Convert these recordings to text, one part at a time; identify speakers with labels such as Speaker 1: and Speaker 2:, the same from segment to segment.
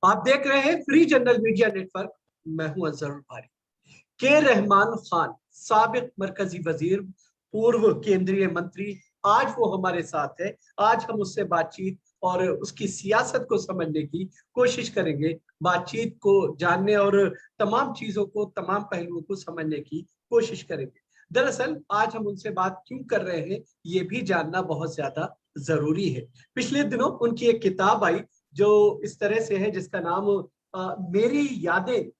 Speaker 1: आप देख रहे हैं फ्री जनरल मीडिया नेटवर्क। मैं हूं अजहरुल बारी। के रहमान खान, साबिक मरकजी वजीर, पूर्व केंद्रीय मंत्री, आज वो हमारे साथ है। आज हम उससे बातचीत और उसकी सियासत को समझने की कोशिश करेंगे, बातचीत को जानने और तमाम चीजों को, तमाम पहलुओं को समझने की कोशिश करेंगे। दरअसल आज हम उनसे बात क्यों कर रहे हैं, ये भी जानना बहुत ज्यादा जरूरी है। पिछले दिनों उनकी एक किताब आई जो इस तरह से है, जिसका नाम मेरी यादें,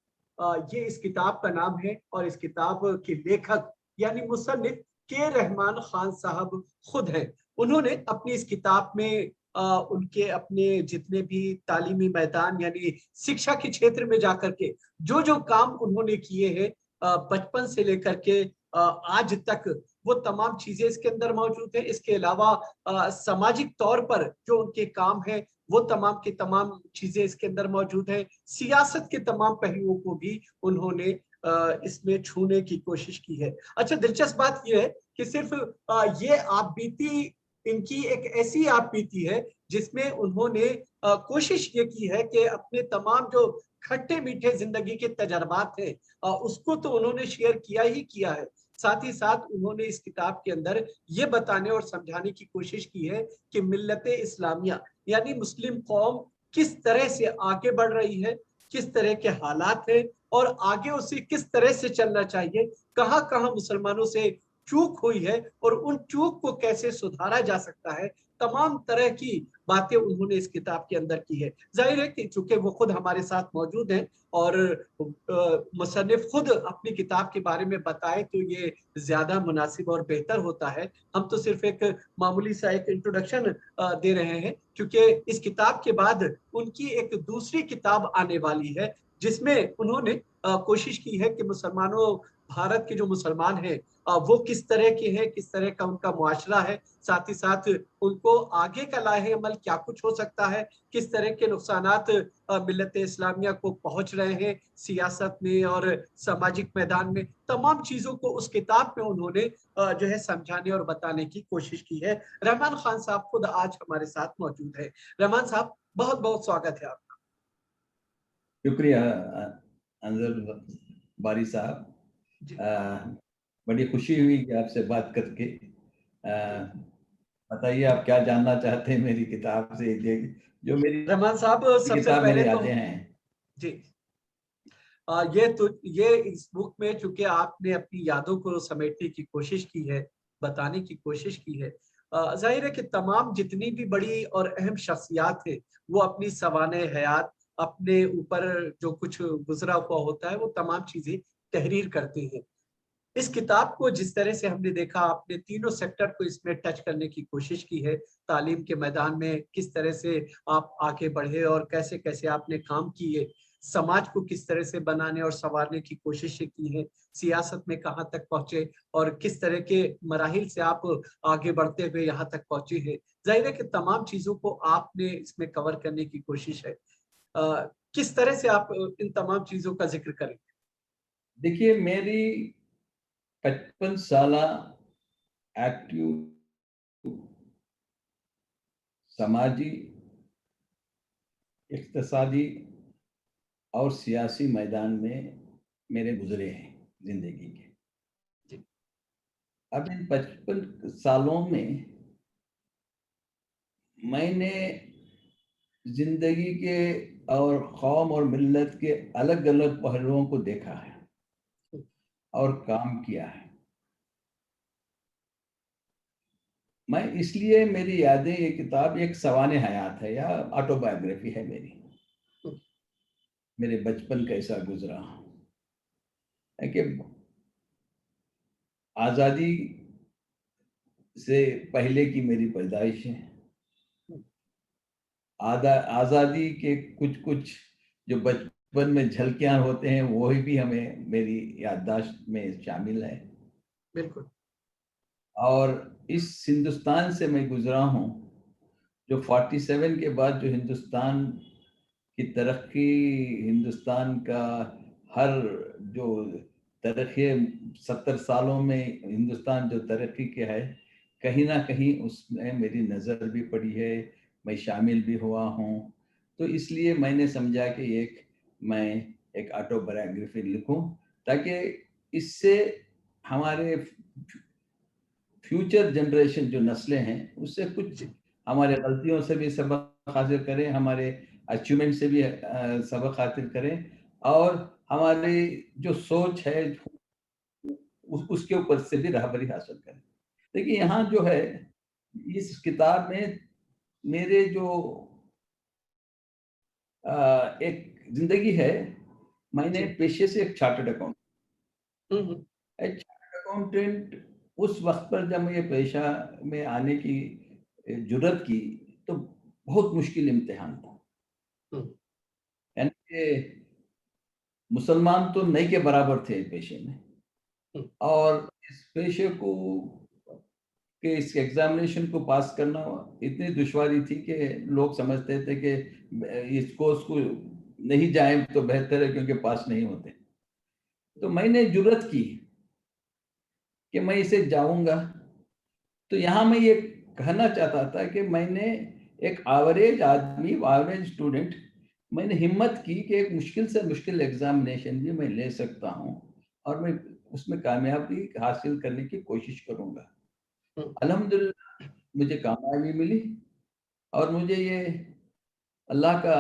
Speaker 1: ये इस किताब का नाम है। और इस किताब के लेखक यानी मुसन्निफ के रहमान खान साहब खुद हैं। उन्होंने अपनी इस किताब में उनके अपने जितने भी तालीमी मैदान यानी शिक्षा के क्षेत्र में जाकर के जो जो काम उन्होंने किए हैं, बचपन से लेकर के आज तक, वो तमाम चीजें इसके अंदर मौजूद है। इसके अलावा सामाजिक तौर पर जो उनके काम है, वो तमाम की तमाम चीजें इसके अंदर मौजूद है। सियासत के तमाम पहलुओं को भी उन्होंने इसमें छूने की कोशिश की है। अच्छा, दिलचस्प बात यह है कि सिर्फ ये आप बीती, इनकी एक ऐसी आप बीती है जिसमें उन्होंने कोशिश ये की है कि अपने तमाम जो खट्टे मीठे जिंदगी के तजर्बात हैं, उसको तो उन्होंने शेयर किया ही किया है। साथ ही साथ उन्होंने इस किताब के अंदर ये बताने और समझाने की कोशिश की है कि मिल्लत इस्लामिया यानी मुस्लिम कौम किस तरह से आगे बढ़ रही है, किस तरह के हालात है और आगे उसे किस तरह से चलना चाहिए, कहाँ कहाँ मुसलमानों से चूक हुई है और उन चूक को कैसे सुधारा जा सकता है। तमाम तरह की बातें उन्होंने इस किताब के अंदर की है। जाहिर है कि चूंकि वो खुद हमारे साथ मौजूद हैं और मुसन्निफ खुद अपनी किताब के बारे में बताए तो ये ज्यादा मुनासिब और बेहतर होता है। हम तो सिर्फ एक मामूली सा एक इंट्रोडक्शन दे रहे हैं, क्योंकि इस किताब के बाद उनकी एक दूसरी किताब आने वाली है जिसमें उन्होंने कोशिश की है कि मुसलमानों, भारत के जो मुसलमान हैं, वो किस तरह के हैं, किस तरह का उनका मुआशरा है, साथ ही साथ उनको आगे का लाहे अमल क्या कुछ हो सकता है, किस तरह के नुकसानात मिल्लत इस्लामिया को पहुंच रहे हैं सियासत में और सामाजिक मैदान में। तमाम चीजों को उस किताब में उन्होंने जो है समझाने और बताने की कोशिश की है। रहमान खान साहब खुद आज हमारे साथ मौजूद है। रहमान साहब, बहुत बहुत स्वागत है आपका।
Speaker 2: शुक्रिया अंजर बारी साहब, बड़ी खुशी हुई कि आपसे बात करके। बताइए आप क्या जानना चाहते हैं मेरी किताब से, जो मेरी
Speaker 1: रहमान साहब, सबसे
Speaker 2: किताब
Speaker 1: पहले
Speaker 2: मेरी
Speaker 1: तो
Speaker 2: यादें हैं
Speaker 1: जी, ये इस बुक में चूंकि आपने अपनी यादों को समेटने की कोशिश की है, बताने की कोशिश की है, जाहिर है कि तमाम जितनी भी बड़ी और अहम शख्सियात है वो अपनी सवाने हयात, अपने ऊपर जो कुछ गुजरा हुआ होता है, वो तमाम चीजें तहरीर करते हैं। इस किताब को जिस तरह से हमने देखा, आपने तीनों सेक्टर को इसमें टच करने की कोशिश की है। तालीम के मैदान में किस तरह से आप आगे बढ़े और कैसे कैसे आपने काम किए, समाज को किस तरह से बनाने और संवारने की कोशिशें की हैं, सियासत में कहाँ तक पहुंचे और किस तरह के मराहिल से आप आगे बढ़ते हुए यहाँ तक पहुंचे हैं। जाहिर है कि तमाम चीजों को आपने इसमें कवर करने की कोशिश है। किस तरह से आप इन तमाम चीजों का जिक्र करेंगे?
Speaker 2: देखिए, मेरी 55 साल एक्टिव समाजी, इक्तिसादी और सियासी मैदान में मेरे गुजरे हैं जिंदगी के। अब इन 55 सालों में मैंने जिंदगी के और कौम और मिल्लत के अलग अलग पहलुओं को देखा है और काम किया है। मैं इसलिए, मेरी यादें, ये किताब एक सवाने हयात है या ऑटोबायोग्राफी है मेरी। मेरे बचपन कैसा गुजरा है कि आज़ादी से पहले की मेरी पैदाइश है। आज़ादी के कुछ कुछ जो बचपन में झलकियां होते हैं वो भी हमें मेरी याददाश्त में शामिल है।
Speaker 1: बिल्कुल।
Speaker 2: और इस हिंदुस्तान से मैं गुजरा हूँ जो 47 के बाद जो हिंदुस्तान की तरक्की, हिंदुस्तान का हर जो तरक्की 70 सालों में हिंदुस्तान जो तरक्की के है, कहीं ना कहीं उसमें मेरी नज़र भी पड़ी है, मैं शामिल भी हुआ हूँ। तो इसलिए मैंने समझा कि मैं एक ऑटोबायोग्राफी लिखूं, ताकि इससे हमारे फ्यूचर जनरेशन जो नस्लें हैं उससे कुछ हमारे गलतियों से भी सबक हासिल करें, हमारे अचीवमेंट से भी सबक हासिल करें, और हमारी जो सोच है उसके ऊपर से भी राहबरी हासिल करें। देखिए यहाँ जो है इस किताब में मेरे जो एक जिंदगी है, मैंने पेशे से एक चार्टर्ड अकाउंट, एक चार्टर्ड अकाउंटेंट उस वक्त पर जब मैं ये पेशा में आने की जुर्रत की तो बहुत मुश्किल इम्तिहान था। यानी कि मुसलमान तो नहीं के बराबर थे पेशे में, और इस पेशे को कि इस एग्जामिनेशन को पास करना इतनी दुश्वारी थी कि लोग समझते थे कि इस कोर्स को नहीं जाए तो बेहतर है, क्योंकि पास नहीं होते। तो मैंने जुर्रत की कि मैं इसे जाऊंगा। तो यहाँ मैं ये कहना चाहता था कि मैंने एक एवरेज आदमी, एवरेज स्टूडेंट, मैंने हिम्मत की कि एक मुश्किल से मुश्किल एग्जामिनेशन भी मैं ले सकता हूँ और मैं उसमें कामयाबी हासिल करने की कोशिश करूंगा। अल्हम्दुलिल्लाह मुझे कामयाबी मिली, और मुझे ये अल्लाह का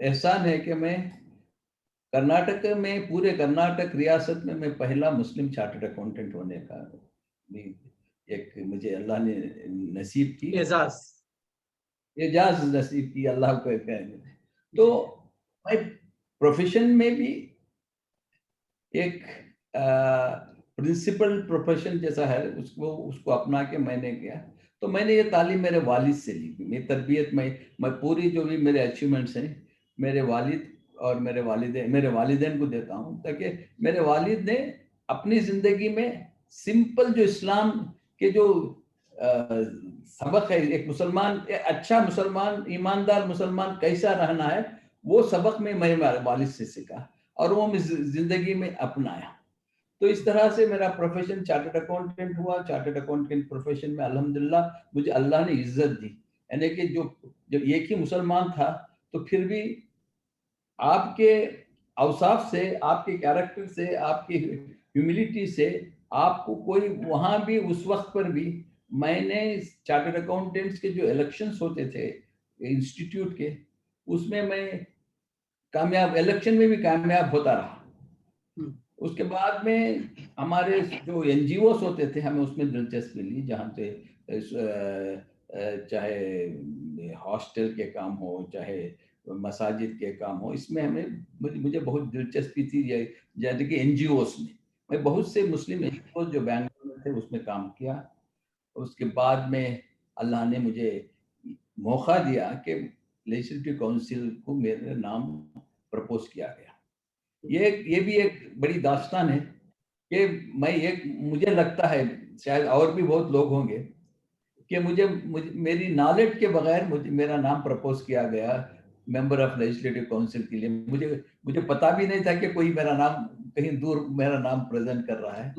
Speaker 2: एहसान है कि मैं कर्नाटक में, पूरे कर्नाटक रियासत में मैं पहला मुस्लिम चार्टर्ड अकाउंटेंट होने का भी एक मुझे अल्लाह ने नसीब की, एजाज नसीब की अल्लाह को कहने। तो मैं प्रोफेशन में भी एक प्रिंसिपल प्रोफेशन जैसा है, उसको अपना के मैंने किया। तो मैंने ये तालीम मेरे वालिद से ली। मेरी तरबियत में मैं पूरी जो भी मेरे अचीवमेंट्स हैं मेरे वालिद और मेरे वालिदैन को देता हूँ, ताकि मेरे वालिद ने अपनी ज़िंदगी में सिंपल जो इस्लाम के जो सबक है, एक मुसलमान, अच्छा मुसलमान, ईमानदार मुसलमान कैसा रहना है, वो सबक में मैं वालिद से सीखा और वो मैं ज़िंदगी में अपनाया। तो इस तरह से मेरा प्रोफेशन चार्टर्ड अकाउंटेंट हुआ। चार्टर्ड अकाउंटेंट प्रोफेशन में अल्हम्दुलिल्लाह मुझे अल्लाह ने इज्जत दी। यानी कि जब एक ही मुसलमान था, तो फिर भी आपके औसाफ से, आपके कैरेक्टर से, आपकी ह्यूमिलिटी से आपको कोई वहां भी, उस वक्त पर भी मैंने चार्टर्ड अकाउंटेंट्स के जो इलेक्शंस होते थे इंस्टीट्यूट के, उसमें मैं कामयाब, इलेक्शन में भी कामयाब होता रहा। उसके बाद में हमारे जो एनजीओस होते थे, हमें उसमें दिलचस्पी ली, जहाँ से चाहे हॉस्टल के काम हो, चाहे मसाजिद के काम हो, इसमें मुझे बहुत दिलचस्पी थी। जैसे कि एनजीओस में मैं बहुत से मुस्लिम एनजीओ जो बैंगलोर में थे उसमें काम किया। उसके बाद में अल्लाह ने मुझे मौका दिया कि लेजिस्लेटिव काउंसिल को मेरे नाम प्रपोज किया गया। ये भी एक बड़ी दास्तान है कि मुझे लगता है, शायद और भी बहुत लोग होंगे, कि मुझे मेरी नॉलेज के बगैर मेरा नाम प्रपोज किया गया मेंबर ऑफ लेजिस्लेटिव काउंसिल के लिए। मुझे पता भी नहीं था कि कोई मेरा नाम, कहीं दूर मेरा नाम प्रेजेंट कर रहा है।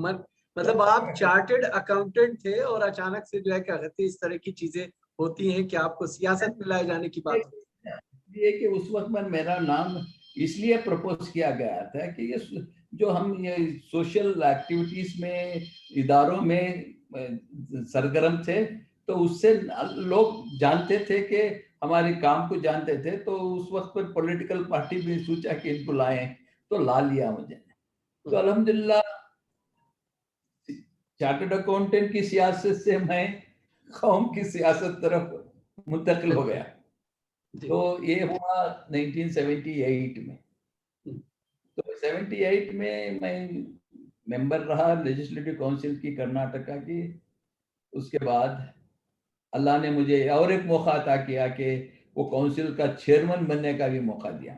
Speaker 1: मतलब आप चार्टर्ड अकाउंटेंट थे और अचानक से जो है क्या कहते हैं, इस तरह की चीजें होती हैं कि आपको सियासत में लाए जाने की बात होती है।
Speaker 2: ये कि उस वक्त में मेरा नाम इसलिए प्रपोज किया गया था कि ये जो हम ये सोशल एक्टिविटीज में, इदारों में सरगर्म थे, तो उससे लोग जानते थे कि हमारे काम को जानते थे। तो उस वक्त पर पॉलिटिकल पार्टी भी सोचा कि इनको लाएं, तो ला लिया मुझे। तो अल्हम्दुलिल्लाह चार्टर्ड अकाउंटेंट की सियासत से मैं कौम की सियासत तरफ मुंतकिल हो गया। तो ये हुआ 1978 में। तो 78 में मैं मेंबर रहा लेजिस्लेटिव काउंसिल की कर्नाटका की। उसके बाद अल्लाह ने मुझे और एक मौका अता किया कि वो काउंसिल का चेयरमैन बनने का भी मौका दिया।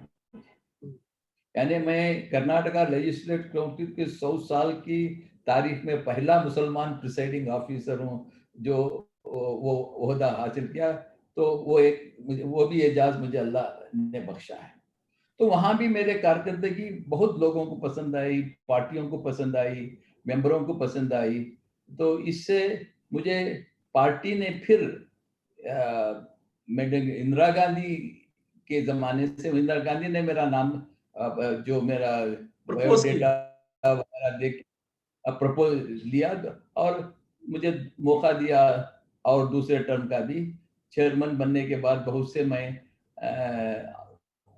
Speaker 2: यानी मैं कर्नाटका लेजिस्लेटिव काउंसिल के 100 साल की तारीख में पहला मुसलमान प्रिसाइडिंग ऑफिसर हूँ जो वो ओहदा हासिल किया। तो वो भी एजाज मुझे अल्लाह ने बख्शा है। तो वहां भी मेरे कारकर्दगी बहुत लोगों को पसंद आई, पार्टियों को पसंद आई, मेंबरों को पसंद आई। तो इससे मुझे पार्टी ने फिर इंदिरा गांधी के जमाने से इंदिरा गांधी ने मेरा नाम जो मेरा
Speaker 1: प्रपोज किया।
Speaker 2: बायोडेटा वगैरह देख प्रपोज लिया और मुझे मौका दिया, और दूसरे टर्म का भी। चेयरमैन बनने के बाद बहुत से मैं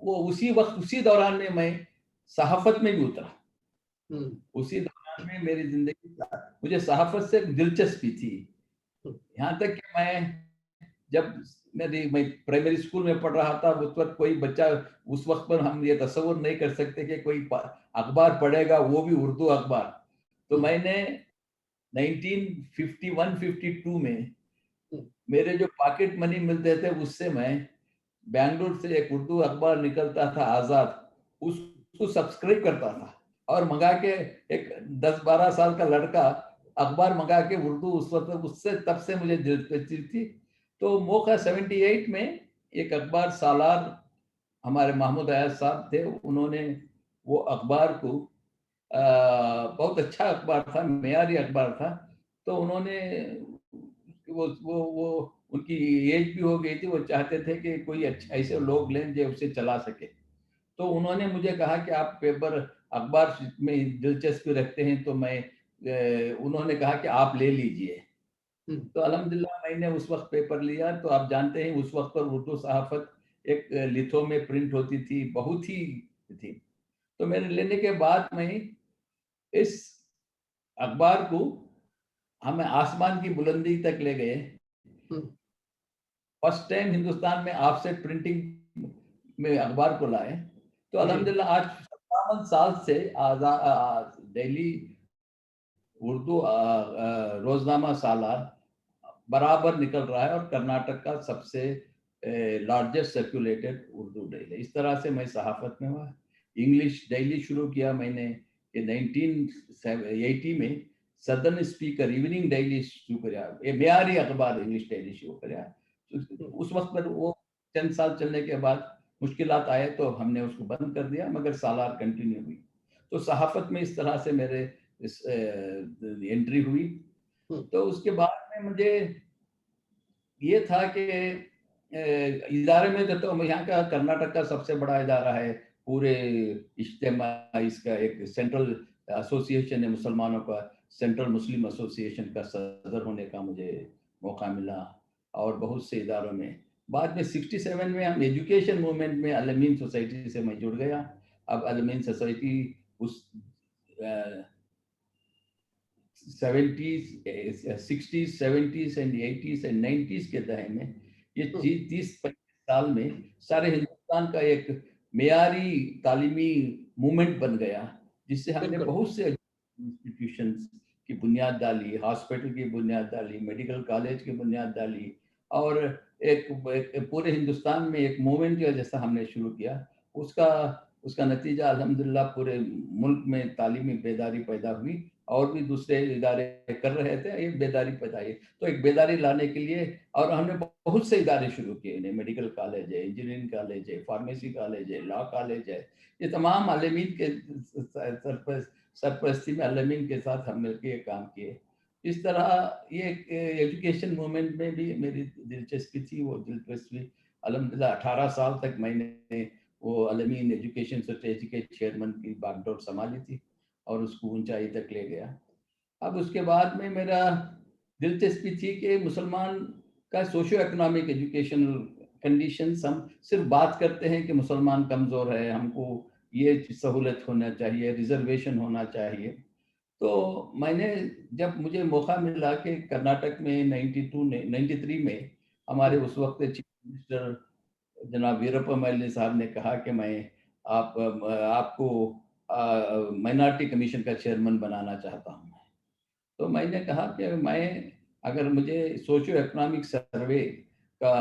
Speaker 2: वो उसी वक्त उसी दौरान में मैं सहाफत में भी उतरा। उसी दौरान में मेरी जिंदगी, मुझे सहाफत से दिलचस्पी थी। यहाँ तक कि जब मैं प्राइमरी स्कूल में पढ़ रहा था, उस वक्त कोई बच्चा, उस वक्त पर हम ये तस्वर नहीं कर सकते कि कोई अखबार पढ़ेगा, वो भी उर्दू अखबार। तो मैंने 1951-52 में मेरे जो पॉकेट मनी मिलते थे उससे मैं बैंगलोर से एक उर्दू अखबार निकलता था आजाद, उसको सब्सक्राइब करता था और मंगा के, एक 10-12 साल का लड़का अखबार मंगा के उर्दू, उस वक्त उससे तब से मुझे दिलचस्पी थी। तो मौका 78 में एक अखबार सालार, हमारे महमूद अयाज साहब थे, उन्होंने वो अखबार को बहुत अच्छा अखबार था, मेयारी अखबार था। तो उन्होंने वो उनकी एज भी हो गई थी, वो चाहते थे कि कोई अच्छा ऐसे लोग लें जो उसे चला सके। तो उन्होंने मुझे कहा कि आप पेपर अखबार में दिलचस्पी रखते हैं, तो उन्होंने कहा कि आप ले लीजिए। तो अल्हम्दुलिल्लाह मैंने उस वक्त पेपर लिया। तो आप जानते हैं उस वक्त पर उर्दू सहाफत एक लिथो में प्रिंट होती थी, बहुत ही थी। तो मैंने लेने के बाद मैं इस अखबार को हमें आसमान की बुलंदी तक ले गए। फर्स्ट टाइम हिंदुस्तान में ऑफसेट प्रिंटिंग में अखबार को लाए। तो अल्हम्दुलिल्लाह आज 57 साल से डेली उर्दू रोजनामा सालार बराबर निकल रहा है और कर्नाटक का सबसे लार्जेस्ट सर्कुलेटेड उर्दू डेली। इस तरह से मैं सहाफत में हुआ। इंग्लिश डेली शुरू किया मैंने कि 1980 में सदर्न स्पीकर इवनिंग डेली शुरू कर, मेयारी अखबार इंग्लिश डेली शुरू कर। उस वक्त पर वो चंद साल चलने के बाद मुश्किलात आए तो हमने उसको बंद कर दिया, मगर सालार कंटिन्यू हुई। तो सहाफत में इस तरह से मेरे एंट्री हुई। तो उसके बाद में मुझे ये था कि इदारे में तो यहाँ का कर्नाटक का सबसे बड़ा इदारा है, पूरे इज्तिमा इसका एक सेंट्रल एसोसिएशन है मुसलमानों का, सेंट्रल मुस्लिम एसोसिएशन का सदर होने का मुझे मौका मिला, और बहुत से इदारों में। बाद में 67 में हम एजुकेशन मूवमेंट में अल-अमीन सोसाइटी से मैं जुड़ गया। अब अल-अमीन सोसाइटी उस 60s 70s and 80s and 90s के दहाके में, ये 30-35 साल में सारे हिंदुस्तान का एक मेयारी तालीमी मूवमेंट बन गया, जिससे हमने बहुत से इंस्टीट्यूशंस की बुनियाद डाली, हॉस्पिटल की बुनियाद डाली, मेडिकल कॉलेज की बुनियाद डाली, और एक पूरे हिंदुस्तान में एक मूवमेंट जैसा हमने शुरू किया। उसका नतीजा अल्हम्दुलिल्लाह पूरे मुल्क में तालीमी बेदारी पैदा हुई, और भी दूसरे इदारे कर रहे थे, एक बेदारी पैदा हुई। तो एक बेदारी लाने के लिए, और हमने बहुत से इदारे शुरू किए, मेडिकल कॉलेज है, इंजीनियरिंग कॉलेज है, फार्मेसी कॉलेज है, लॉ कॉलेज है। ये तमाम अल-अमीन के सरपरस्ती में अल-अमीन के साथ हम मिलकर ये काम किए। इस तरह ये एजुकेशन मूवमेंट में भी मेरी दिलचस्पी थी। वो दिलचस्पी अल्हम्दुलिल्लाह 18 साल तक मैंने वो अल-अमीन एजुकेशन सोसाइटी के चेयरमैन की बागडोर संभाली थी और उसको ऊंचाई तक ले गया। अब उसके बाद में मेरा दिलचस्पी थी कि मुसलमान का सोशियो इकोनॉमिक एजुकेशनल कंडीशंस, हम सिर्फ बात करते हैं कि मुसलमान कमज़ोर है, हमको ये सहूलत होना चाहिए, रिजर्वेशन होना चाहिए। तो मैंने, जब मुझे मौका मिला कि कर्नाटक में 93 में हमारे उस वक्त चीफ मिनिस्टर जनाब वीरप्पा मोइली साहब ने कहा कि मैं आपको माइनॉरिटी कमीशन का चेयरमैन बनाना चाहता हूँ। तो मैंने कहा कि अगर मुझे सोशियो इकोनॉमिक सर्वे का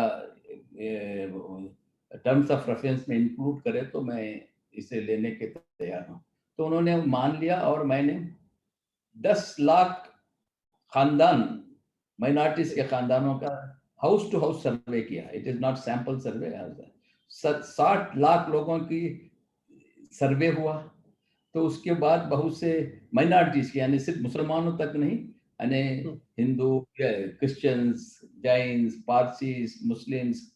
Speaker 2: टर्म्स ऑफ रेफरेंस में इंक्लूड करे तो मैं इसे लेने के तैयार हूँ। तो उन्होंने मान लिया, और मैंने 10 लाख खानदान, माइनॉरिटीज के खानदानों का हाउस टू हाउस सर्वे किया। It is not sample survey. 60 lakh लोगों की सर्वे हुआ। तो उसके बाद बहुत से माइनॉरिटीज के, यानी सिर्फ मुसलमानों तक नहीं, यानी Hindu, Christians, Jains, Parsis, Muslims,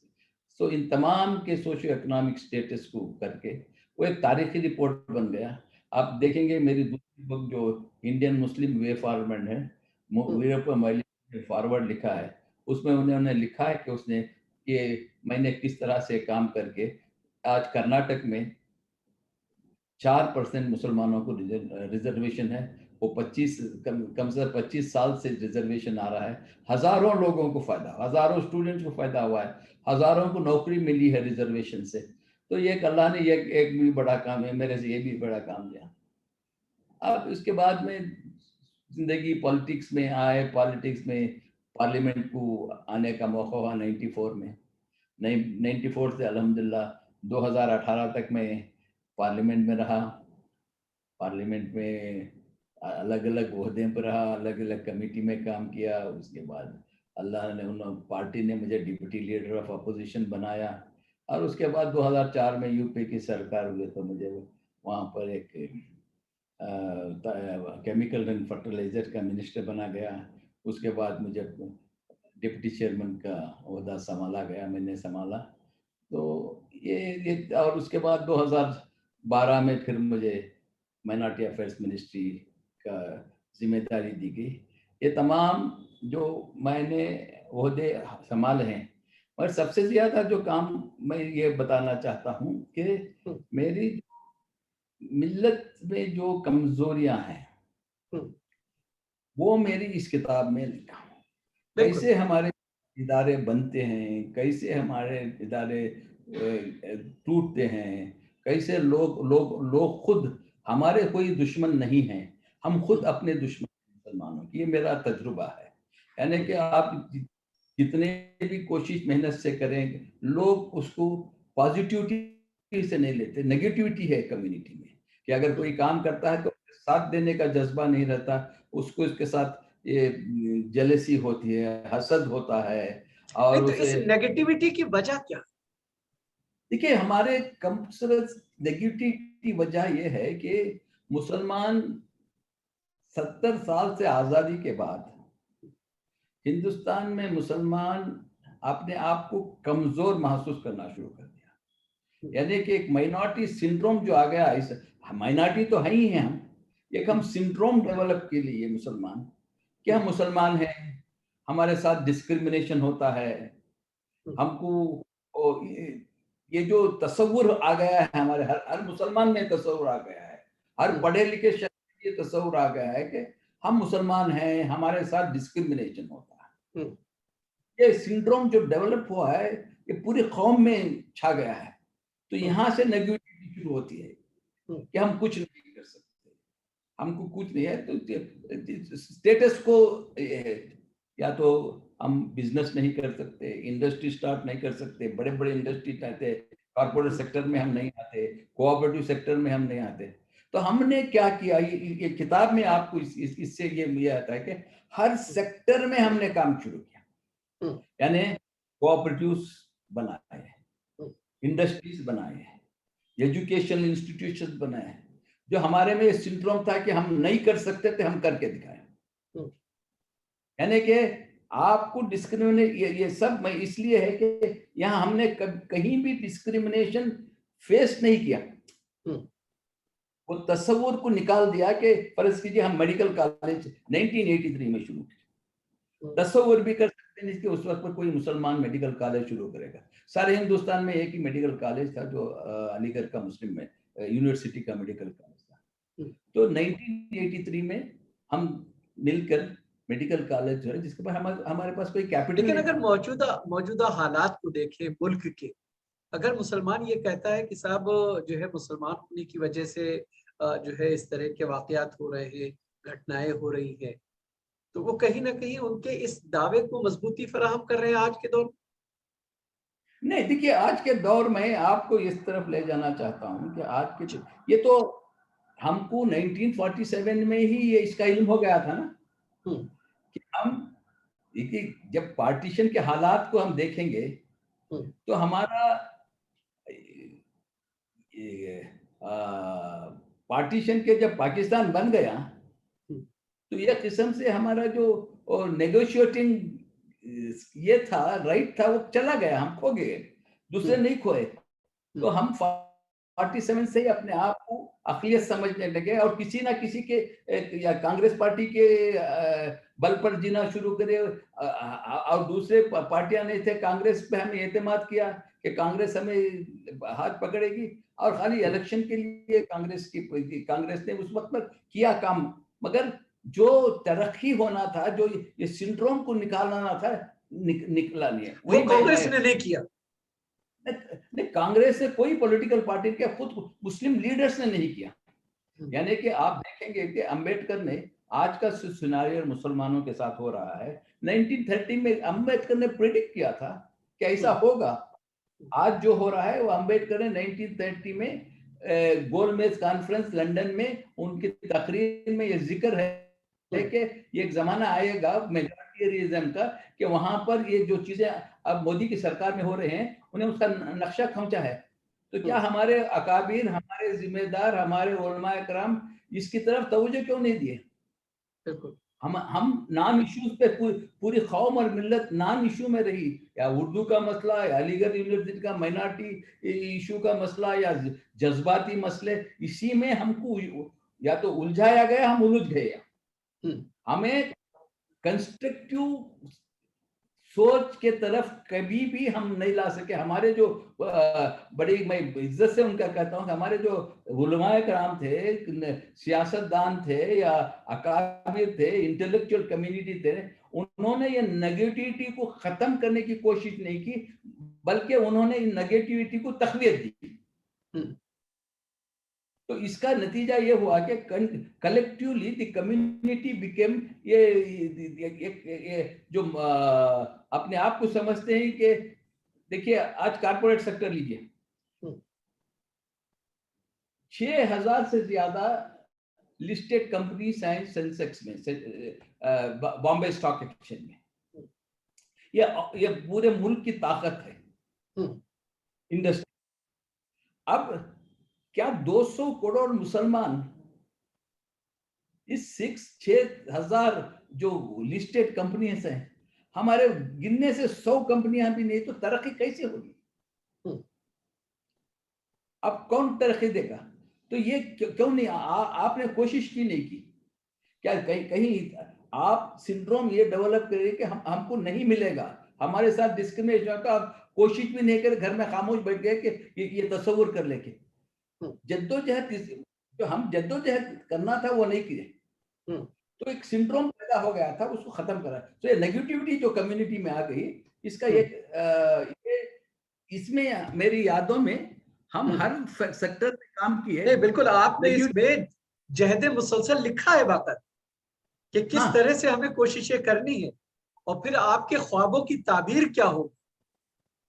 Speaker 2: so इन तमाम के सोशियो इकोनॉमिक स्टेटस को करके वो एक तारीखी रिपोर्ट बन गया। आप देखेंगे मेरी दूसरी बुक जो इंडियन मुस्लिम वे फॉरवर्ड है, वे फॉरवर्ड लिखा है, उसमें उन्होंने लिखा है कि उसने कि मैंने किस तरह से काम करके आज कर्नाटक में 4% मुसलमानों को रिजर्वेशन है। वो 25 कम से 25 साल से रिजर्वेशन आ रहा है। हजारों लोगों को फायदा, हजारों स्टूडेंट्स को फायदा हुआ है, हजारों को नौकरी मिली है रिजर्वेशन से। तो ये अल्लाह ने ये एक भी बड़ा काम है, मेरे से ये भी बड़ा काम दिया। अब इसके बाद में जिंदगी पॉलिटिक्स में आए, पॉलिटिक्स में पार्लियामेंट को आने का मौका हुआ 94 में। 94 से अल्हम्दुलिल्लाह 2018 तक मैं पार्लियामेंट में रहा। पार्लियामेंट में अलग अलग ओहदे पर रहा, अलग अलग कमेटी में काम किया। उसके बाद अल्लाह ने पार्टी ने मुझे डिप्टी लीडर ऑफ अपोजिशन बनाया, और उसके बाद 2004 में यूपी की सरकार हुई तो मुझे वहाँ पर एक केमिकल एंड फर्टिलाइजर का मिनिस्टर बना गया। उसके बाद मुझे डिप्टी चेयरमैन का ओहदा संभाला गया, मैंने संभाला। तो ये और उसके बाद 2012 में फिर मुझे माइनॉरिटी अफेयर्स मिनिस्ट्री का जिम्मेदारी दी गई। ये तमाम जो मैंने ओहदे संभाले हैं, और सबसे ज़्यादा जो काम मैं ये बताना चाहता हूँ कि मेरी मिल्लत में जो कमजोरियां हैं वो मेरी इस किताब में लिखा हूँ। कैसे हमारे इदारे बनते हैं, कैसे हमारे इदारे टूटते हैं, कैसे लोग खुद हमारे कोई दुश्मन नहीं हैं, हम खुद अपने दुश्मन मुसलमानों की। ये मेरा तजुर्बा है। यानी कि आप जितने भी कोशिश मेहनत से करें, लोग उसको पॉजिटिविटी से नहीं लेते, नेगेटिविटी है कम्युनिटी में कि अगर कोई काम करता है तो साथ देने का जज्बा नहीं रहता, उसको इसके साथ ये जेलसी होती है, हसद होता है। और
Speaker 1: तो इस नेगेटिविटी की वजह क्या?
Speaker 2: देखिए, हमारे नेगेटिविटी की वजह यह है कि मुसलमान 70 साल से आजादी के बाद हिंदुस्तान में मुसलमान अपने आप को कमजोर महसूस करना शुरू कर दिया। यानी कि एक माइनॉरिटी सिंड्रोम जो आ गया, इस माइनॉरिटी तो है ही है हम, एक हम सिंड्रोम डेवलप के लिए मुसलमान कि हम मुसलमान हैं, हमारे साथ डिस्क्रिमिनेशन होता है, हमको ये जो तस्वुर आ गया है हमारे हर मुसलमान में तस्वुर आ गया है, हर पढ़े लिखे शख्स में ये तस्वुर आ गया है कि हम मुसलमान हैं, हमारे साथ डिस्क्रिमिनेशन होता है। ये सिंड्रोम जो डेवलप हुआ है ये पूरी कौम में छा गया है। तो यहाँ से नेगेटिविटी शुरू होती है कि हम कुछ नहीं कर सकते, हमको कुछ नहीं है। तो स्टेटस को या तो हम बिजनेस नहीं कर सकते, इंडस्ट्री स्टार्ट नहीं कर सकते, बड़े बड़े इंडस्ट्री चाहते, कॉर्पोरेट सेक्टर में हम नहीं आते, कोऑपरेटिव सेक्टर में हम नहीं आते। तो हमने क्या किया, ये किताब में आपको इससे ये आता है कि हर सेक्टर में हमने काम शुरू किया। यानी कोऑपरेटिव्स बनाए, इंडस्ट्रीज बनाए, एजुकेशन इंस्टीट्यूशन बनाए। जो हमारे में सिंड्रोम था कि हम नहीं कर सकते थे, हम करके दिखाए। यानी कि आपको डिस्क्रिमिनेट ये सब मैं इसलिए है कि यहाँ हमने कहीं भी डिस्क्रिमिनेशन फेस नहीं किया। वो तस्वुर को निकाल दिया कि फर्ज कीजिए हम मेडिकल कॉलेज 1983 में शुरू किया, तस्वुर भी कर सकते हैं कि उस वक्त पर कोई मुसलमान मेडिकल कॉलेज शुरू करेगा। सारे हिंदुस्तान में एक ही मेडिकल कॉलेज था जो अलीगढ़ का मुस्लिम में यूनिवर्सिटी का मेडिकल कॉलेज था। तो 1983 में हम मिलकर मेडिकल कॉलेज जो है, जिसके बाद हमारे पास कोई कैपिटल।
Speaker 1: लेकिन अगर मौजूदा हालात को देखें मुल्क के, अगर मुसलमान ये कहता है कि साहब जो है मुसलमान होने की वजह से जो है इस तरह के वाकयात हो रहे हैं, घटनाएं हो रही हैं, तो वो कहीं ना कहीं उनके इस दावे को मजबूती फराहम कर रहे हैं आज के दौर में।
Speaker 2: नहीं, देखिए, आज के दौर में आपको इस तरफ ले जाना चाहता हूं कि आज के ये तो हमको 1947 में ही ये इसका इल्म हो गया था ना कि हम देखिए जब पार्टीशन के हालात को हम देखेंगे तो हमारा पार्टीशन के जब पाकिस्तान बन गया तो यह किस्म से हमारा जो नेगोशिएटिंग ये था, राइट था, वो चला गया, हम खो गए। दूसरे नहीं खोए। तो हम 47 से ही अपने आप को अक़लियत समझने लगे और किसी ना किसी के या कांग्रेस पार्टी के बल पर जीना शुरू करे। और दूसरे पार्टियां नहीं थे, कांग्रेस पे हमने एतमाद किया कि कांग्रेस हमें हाथ पकड़ेगी, और खाली इलेक्शन के लिए कांग्रेस ने उस वक्त पर किया काम, मगर जो तरक्की होना था, जो ये सिंड्रोम को निकालना था, निकला नहीं है।
Speaker 1: वो कांग्रेस ने नहीं किया।
Speaker 2: नहीं, कांग्रेस से कोई पॉलिटिकल पार्टी के, खुद मुस्लिम लीडर्स ने नहीं किया। यानी कि आप देखेंगे कि अंबेडकर ने, आज का सिनेरियो मुसलमानों के साथ हो रहा है, 1930 में अंबेडकर ने प्रेडिक्ट किया था कि ऐसा होगा। आज जो हो रहा है वो अंबेडकर ने 1930 में गोलमेज कॉन्फ्रेंस लंदन में उनकी तकरीर में ये जिक्र है कि ये एक जमाना आएगा मेजॉरिटेरिज्म का, कि वहां पर ये जो चीजें अब मोदी की सरकार में हो रहे हैं, उन्हें उसका नक्शा खींचा है। तो क्या हमारे अकाबिर, हमारे जिम्मेदार, हमारे उलमाए कराम इसकी तरफ तवज्जो क्यों नहीं दिए?
Speaker 1: बिल्कुल,
Speaker 2: हम नॉन इश्यूज पे पूरी कौम और मिल्लत नॉन इशू में रही, या उर्दू का मसला, या अलीगढ़ यूनिवर्सिटी का माइनॉरिटी इशू का मसला, या जज्बाती मसले, इसी में हमको या तो उलझाया गया, हम उलझ गए। हमें कंस्ट्रक्टिव सोच के तरफ कभी भी हम नहीं ला सके। हमारे जो बड़ी, मैं इज्जत से उनका कहता हूँ, हमारे जो उलमाए कराम थे, सियासतदान थे या अकाबिर थे, इंटेलेक्चुअल कम्युनिटी थे, उन्होंने ये नेगेटिविटी को खत्म करने की कोशिश नहीं की, बल्कि उन्होंने नेगेटिविटी को तक़वियत दी। तो इसका नतीजा ये हुआ कि कलेक्टिवली द कम्युनिटी बिकेम, ये जो अपने आप को समझते हैं कि, देखिए आज कॉर्पोरेट सेक्टर लीजिए, 6000 से ज्यादा लिस्टेड कंपनीज हैं सेंसेक्स में, बॉम्बे स्टॉक एक्सचेंज में। ये पूरे मुल्क की ताकत है इंडस्ट्री। अब क्या 200 करोड़ मुसलमान इस 6,000 जो लिस्टेड कंपनीज हैं, हमारे गिनने से 100 कंपनियां भी नहीं, तो तरक्की कैसे होगी? अब कौन तरक्की देगा? तो ये क्यों नहीं आपने कोशिश की नहीं की? क्या कहीं आप सिंड्रोम ये डेवलप करें कि हमको नहीं मिलेगा, हमारे साथ डिस्क्रिमिनेशन का, आप कोशिश भी नहीं करे, घर में खामोश बैठ गए कि ये तस्वुर कर लेके जद्दोजहद, जो हम जद्दोजहद करना था वो नहीं किए, तो एक सिंड्रोम पैदा हो गया था, उसको खत्म करा। तो ये नेगेटिविटी जो कम्युनिटी में आ गई, इसका इसमें मेरी यादों में हम हर सेक्टर में काम किए।
Speaker 1: बिल्कुल, आपने इसमें जहद मुसलसल लिखा है बात कि किस तरह से हमें कोशिशें करनी है, और फिर आपके ख्वाबों की ताबीर क्या हो,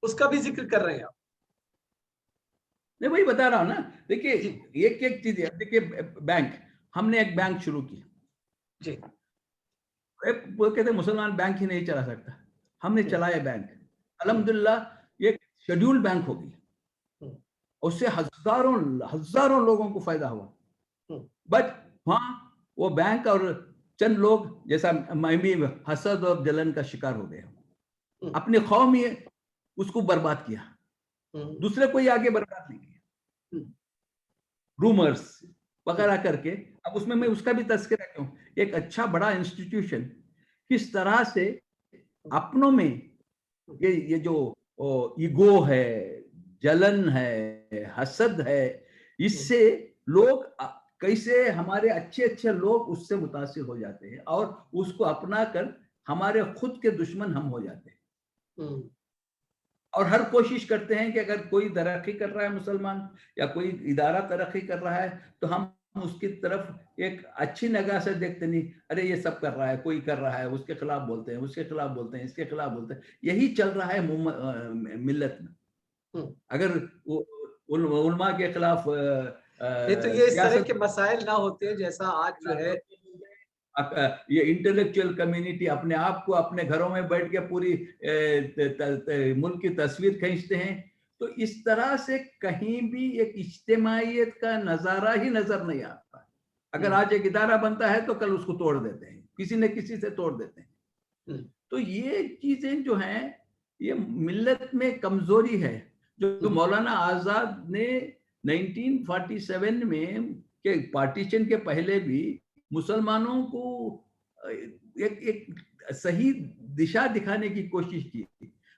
Speaker 1: उसका भी जिक्र कर रहे हैं आप।
Speaker 2: मैं वही बता रहा हूँ ना, देखिए एक चीज है। देखिए बैंक, हमने एक बैंक शुरू किया
Speaker 1: जी,
Speaker 2: वो कहते मुसलमान बैंक ही नहीं चला सकता, हमने चलाया बैंक, अल्हम्दुलिल्लाह एक शेड्यूल बैंक हो गई, उससे हजारों लोगों को फायदा हुआ। बट वहां वो बैंक और चंद लोग, जैसा मैं भी हसद और जलन का शिकार हो गया, अपने कौम में उसको बर्बाद किया, दूसरे कोई आगे बर्बाद नहीं किया, रूमर्स वगैरह करके। अब उसमें मैं उसका भी तस्करा क्यों, एक अच्छा बड़ा इंस्टीट्यूशन किस तरह से अपनों में ये जो ईगो है, जलन है, हसद है, इससे लोग कैसे, हमारे अच्छे लोग उससे मुतासिर हो जाते हैं और उसको अपना कर हमारे खुद के दुश्मन हम हो जाते हैं। और हर कोशिश करते हैं कि अगर कोई तरक्की कर रहा है मुसलमान, या कोई इदारा तरक्की कर रहा है, तो हम उसकी तरफ एक अच्छी निगाह से देखते नहीं, अरे ये सब कर रहा है, कोई कर रहा है, उसके खिलाफ बोलते हैं, उसके खिलाफ बोलते हैं, इसके खिलाफ बोलते हैं। यही चल रहा है मिल्लत में। अगर उलमा के खिलाफ
Speaker 1: तो ये इस तरह के मसाइल ना होते हैं जैसा आज जो है,
Speaker 2: ये इंटेलेक्चुअल कम्युनिटी अपने आप को अपने घरों में बैठ के पूरी मुल्क की तस्वीर खींचते हैं, तो इस तरह से कहीं भी एक इज्तिमाइयत का नजारा ही नजर नहीं आता। अगर आज एक इदारा बनता है तो कल उसको तोड़ देते हैं, किसी न किसी से तोड़ देते हैं। तो ये चीजें जो हैं, ये मिल्लत में कमजोरी है, जो मौलाना आजाद ने 1947 में के पार्टीशन के पहले भी मुसलमानों को एक सही दिशा दिखाने की कोशिश की,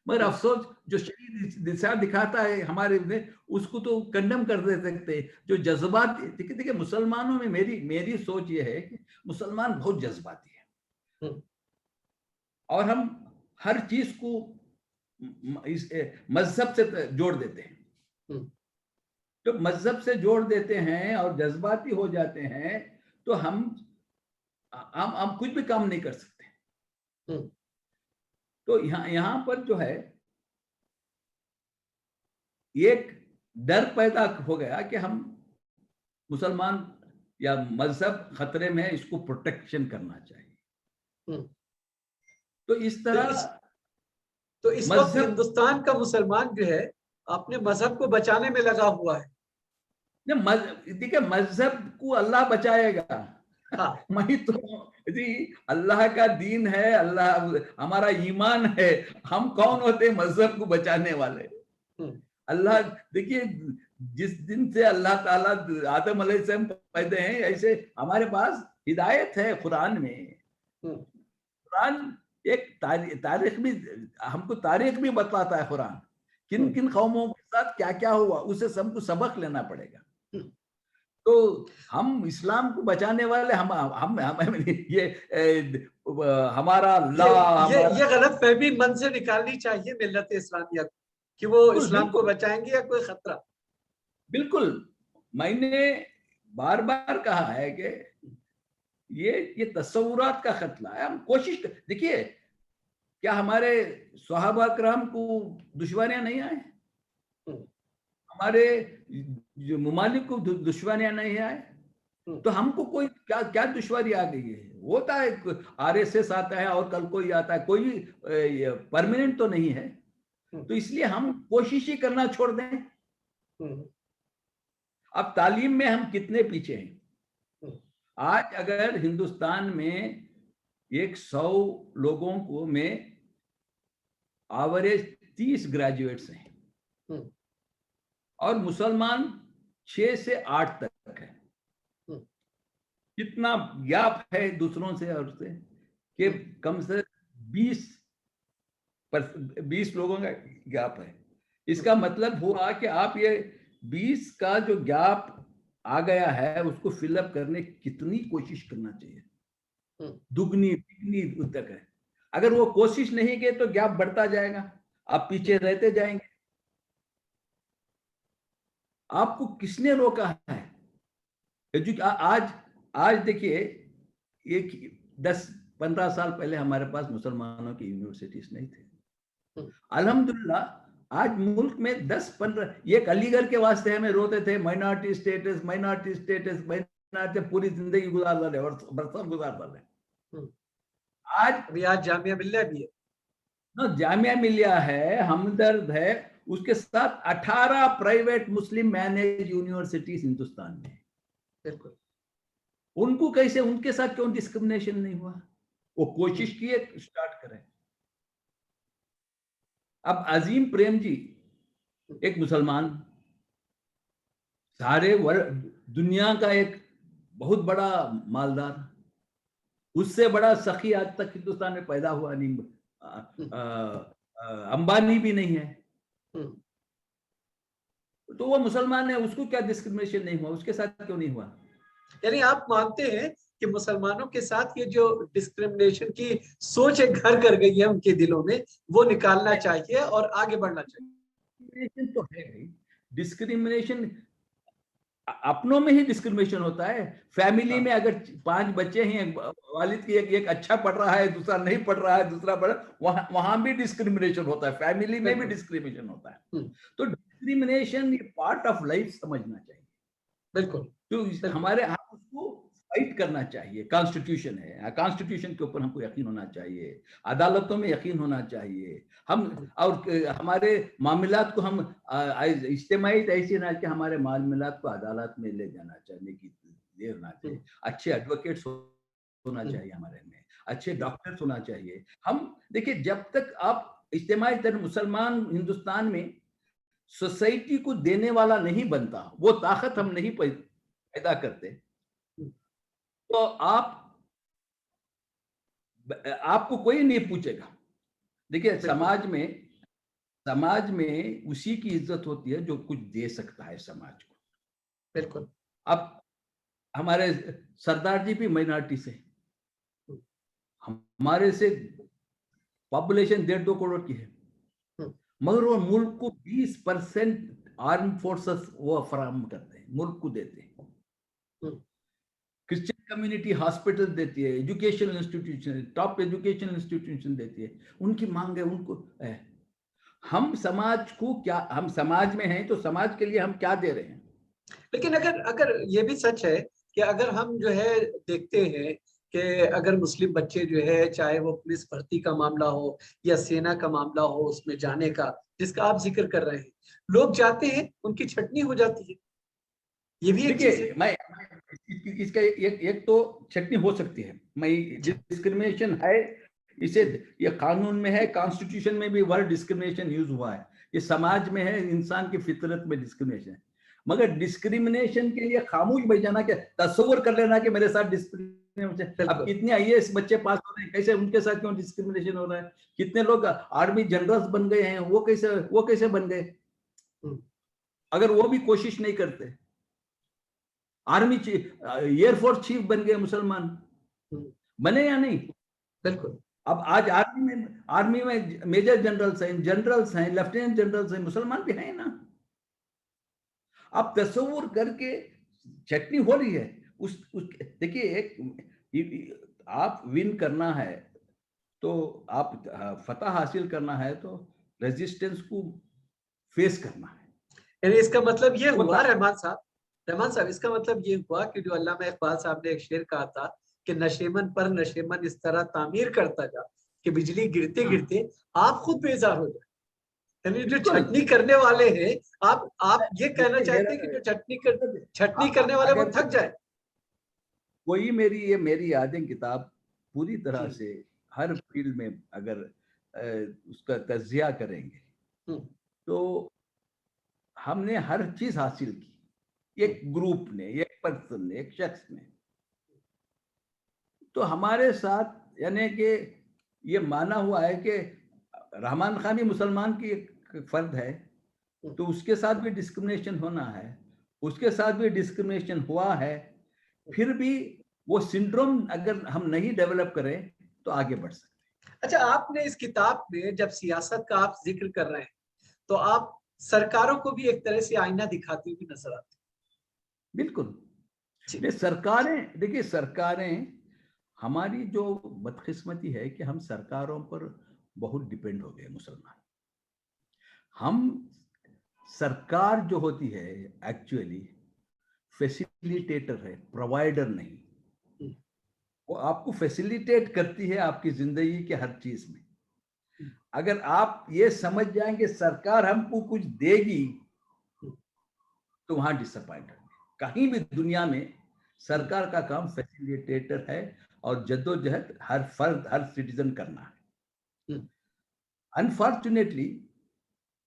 Speaker 2: मगर अफसोस जो सही दिशा दिखाता है हमारे में, उसको तो कंडम कर देते थे। जो जज्बात, देखिए मुसलमानों में मेरी सोच ये है कि मुसलमान बहुत जज्बाती है और हम हर चीज को इस मजहब से जोड़ देते हैं। तो मजहब से जोड़ देते हैं और जज्बाती हो जाते हैं तो हम कुछ भी काम नहीं कर सकते। तो यहाँ पर जो है एक डर पैदा हो गया कि हम मुसलमान या मजहब खतरे में है, इसको प्रोटेक्शन करना चाहिए। तो इस तरह
Speaker 1: तो इस वक्त हिंदुस्तान का मुसलमान जो है अपने मजहब को बचाने में लगा हुआ है।
Speaker 2: देखिए मजहब को अल्लाह बचाएगा।
Speaker 1: हाँ।
Speaker 2: मैं तो जी अल्लाह का दीन है, अल्लाह हमारा ईमान है, हम कौन होते मजहब को बचाने वाले। अल्लाह देखिए जिस दिन से अल्लाह ताला आदम अलैहिस्सलाम पैदा हैं, ऐसे हमारे पास हिदायत है कुरान में। कुरान एक तारीख भी हमको तारीख भी बताता है कुरान, किन किन कौमों के साथ क्या क्या हुआ, उसे सबको सबक लेना पड़ेगा। तो हम इस्लाम को बचाने वाले हम ये हमारा
Speaker 1: ये गलत फहमी मन से निकालनी चाहिए मिल्लत इस्लामिया कि वो इस्लाम को बचाएंगे या कोई खतरा।
Speaker 2: बिल्कुल, मैंने बार बार कहा है कि ये तस्वुरात का खतरा है। हम कोशिश देखिए, क्या हमारे सहाबा करम को दुश्वारियां नहीं आए? हमारे जो ममालिक को दुश्वारियां नहीं आए? तो हमको कोई क्या क्या दुश्वारी आ गई है? होता है, आरएसएस आता है और कल कोई आता है, कोई परमानेंट तो नहीं है। तो इसलिए हम कोशिश ही करना छोड़ दें। अब तालीम में हम कितने पीछे हैं। आज अगर हिंदुस्तान में 100 लोगों को में एवरेज 30 ग्रेजुएट्स हैं और मुसलमान 6 से 8 तक है। कितना गैप है दूसरों से और से कि कम से 20 लोगों का गैप है। इसका मतलब हुआ कि आप ये 20 का जो गैप आ गया है उसको फिलअप करने कितनी कोशिश करना चाहिए, दुगनी तिगनी तक है। अगर वो कोशिश नहीं की तो गैप बढ़ता जाएगा, आप पीछे रहते जाएंगे। आपको किसने रोका है? आज देखिए, एक 10-15 साल पहले हमारे पास मुसलमानों की यूनिवर्सिटीज नहीं थे। अल्हम्दुलिल्लाह आज मुल्क में 10-15, एक अलीगढ़ के वास्ते हमें रोते थे माइनॉरिटी स्टेटस, पूरी जिंदगी गुजार रहे और बरसों गुजार रहे।
Speaker 1: आज जामिया मिल्लिया भी है
Speaker 2: ना, जामिया मिल्लिया है, हमदर्द है, उसके साथ 18 प्राइवेट मुस्लिम मैनेज यूनिवर्सिटीज हिंदुस्तान में।
Speaker 1: बिल्कुल,
Speaker 2: उनको कैसे, उनके साथ क्यों डिस्क्रिमिनेशन नहीं हुआ? वो कोशिश किए स्टार्ट करें। अब अजीम प्रेम जी एक मुसलमान, सारे दुनिया का एक बहुत बड़ा मालदार, उससे बड़ा सखी आज तक हिंदुस्तान में पैदा हुआ नहीं, अंबानी भी नहीं है। तो वो मुसलमान है, उसको क्या डिस्क्रिमिनेशन नहीं हुआ? उसके साथ क्यों नहीं हुआ?
Speaker 1: यानी आप मानते हैं कि मुसलमानों के साथ ये जो डिस्क्रिमिनेशन की सोच एक घर कर गई है उनके दिलों में, वो निकालना चाहिए और आगे बढ़ना चाहिए।
Speaker 2: डिस्क्रिमिनेशन तो है भाई, डिस्क्रिमिनेशन अपनों में ही डिस्क्रिमिनेशन होता है। फैमिली में अगर 5 बच्चे हैं, वालिद की एक अच्छा पढ़ रहा है, दूसरा नहीं पढ़ रहा है, दूसरा पढ़, वहां भी डिस्क्रिमिनेशन होता है, फैमिली में भी डिस्क्रिमिनेशन होता है। तो डिस्क्रिमिनेशन ये पार्ट ऑफ लाइफ समझना चाहिए।
Speaker 1: बिल्कुल,
Speaker 2: तो हमारे आप उसको फाइट करना चाहिए। कॉन्स्टिट्यूशन है, कॉन्स्टिट्यूशन के ऊपर हमको यकीन होना चाहिए, अदालतों में यकीन होना चाहिए। हम और हमारे मामलात को हम इज्तिमाई ऐसे ना कि हमारे मामलात को अदालत में ले जाना चाहिए की देर ना चाहिए। अच्छे एडवोकेट्स होना चाहिए हमारे में, अच्छे डॉक्टर्स होना चाहिए। हम देखिए, जब तक आप इज्तिमाई मुसलमान हिंदुस्तान में सोसाइटी को देने वाला नहीं बनता, वो ताकत हम नहीं पैदा करते, तो आपको कोई नहीं पूछेगा। देखिए, समाज में उसी की इज्जत होती है जो कुछ दे सकता है समाज को।
Speaker 1: बिल्कुल।
Speaker 2: अब हमारे सरदार जी भी माइनॉरिटी से, हमारे से पॉपुलेशन 1.5-2 करोड़ की है, मगर वो मुल्क को 20% आर्म फोर्सेस वो फराहम करते हैं, मुल्क को देते हैं। क्रिश्चियन कम्युनिटी हॉस्पिटल देती है, educational institution, top educational institution देती है, उनकी मांग है, उनको है। हम समाज को क्या, हम समाज में हैं तो समाज के लिए हम क्या दे रहे हैं?
Speaker 1: लेकिन अगर अगर ये भी सच है कि अगर हम जो है देखते हैं कि अगर मुस्लिम बच्चे जो है, चाहे वो पुलिस भर्ती का मामला हो या सेना का मामला हो, उसमें जाने का जिसका आप जिक्र कर रहे हैं, लोग जाते हैं, उनकी छटनी हो जाती है। ये भी एक चीज है।
Speaker 2: देखिए, मैं इसका एक तो छटनी हो सकती है, मैं डिस्क्रिमिनेशन है, इसे ये कानून में है, कॉन्स्टिट्यूशन में भी वर्ड डिस्क्रिमिनेशन यूज हुआ है, ये समाज में है, इंसान की फितरत में डिस्क्रिमिनेशन है। मगर डिस्क्रिमिनेशन के लिए खामोश बैठ जाना, क्या तस्वर कर लेना कि मेरे साथ डिस्क्रिमिनेशन, अब कितने आईएएस बच्चे पास हो रहे हैं, कैसे उनके साथ क्यों डिस्क्रिमिनेशन हो रहा है? कितने लोग आर्मी जनरल्स बन गए हैं, वो कैसे बन गए अगर वो भी कोशिश नहीं करते? आर्मी एयरफोर्स चीफ बन गए मुसलमान, बने या नहीं?
Speaker 1: बिल्कुल।
Speaker 2: अब आज आर्मी में मेजर जनरल्स हैं, लेफ्टिनेंट जनरल्स हैं, मुसलमान भी हैं ना। आप तस्वुर करके चटनी हो रही है देखिए, आप विन करना है तो आप फतह हासिल करना है तो रेजिस्टेंस को फेस करना है।
Speaker 1: यानी इसका मतलब ये हुआ रहमान साहब, इसका मतलब ये हुआ कि जो अल्लामा इकबाल साहब ने एक शेर कहा था कि नशेमन पर नशेमन इस तरह तामीर करता जा कि बिजली गिरते गिरते आप खुद बेजार हो जाए। यानी जो छटनी करने वाले हैं, आप ये कहना चाहते हैं कि जो छटनी करने वाले वो थक जाए।
Speaker 2: वही मेरी यादें किताब पूरी तरह से हर फील्ड में अगर उसका तज्जिया करेंगे तो हमने हर चीज हासिल की, एक ग्रुप ने, एक पर्सन ने, एक शख्स ने। तो हमारे साथ यानी कि ये माना हुआ है कि रहमान खान ही मुसलमान की एक फर्द है, तो उसके साथ भी डिस्क्रिमिनेशन होना है, उसके साथ भी डिस्क्रिमिनेशन हुआ है, फिर भी वो सिंड्रोम अगर हम नहीं डेवलप करें तो आगे बढ़ सकते हैं।
Speaker 1: अच्छा, आपने इस किताब में जब सियासत का आप जिक्र कर रहे हैं तो आप सरकारों को भी एक तरह से आईना दिखाती हुई नजर आती है।
Speaker 2: बिल्कुल। सरकारें, देखिए सरकारें, हमारी जो बदकिस्मती है कि हम सरकारों पर बहुत डिपेंड हो गए मुसलमान। हम सरकार जो होती है एक्चुअली फैसिलिटेटर है, प्रोवाइडर नहीं। वो आपको फैसिलिटेट करती है आपकी जिंदगी के हर चीज में। अगर आप ये समझ जाएंगे सरकार हमको कुछ देगी तो वहां डिसअपॉइंट होंगे। कहीं भी दुनिया में सरकार का काम फैसिलिटेटर है और जद्दोजहद हर फर्द, हर सिटीजन करना है। अनफॉर्चुनेटली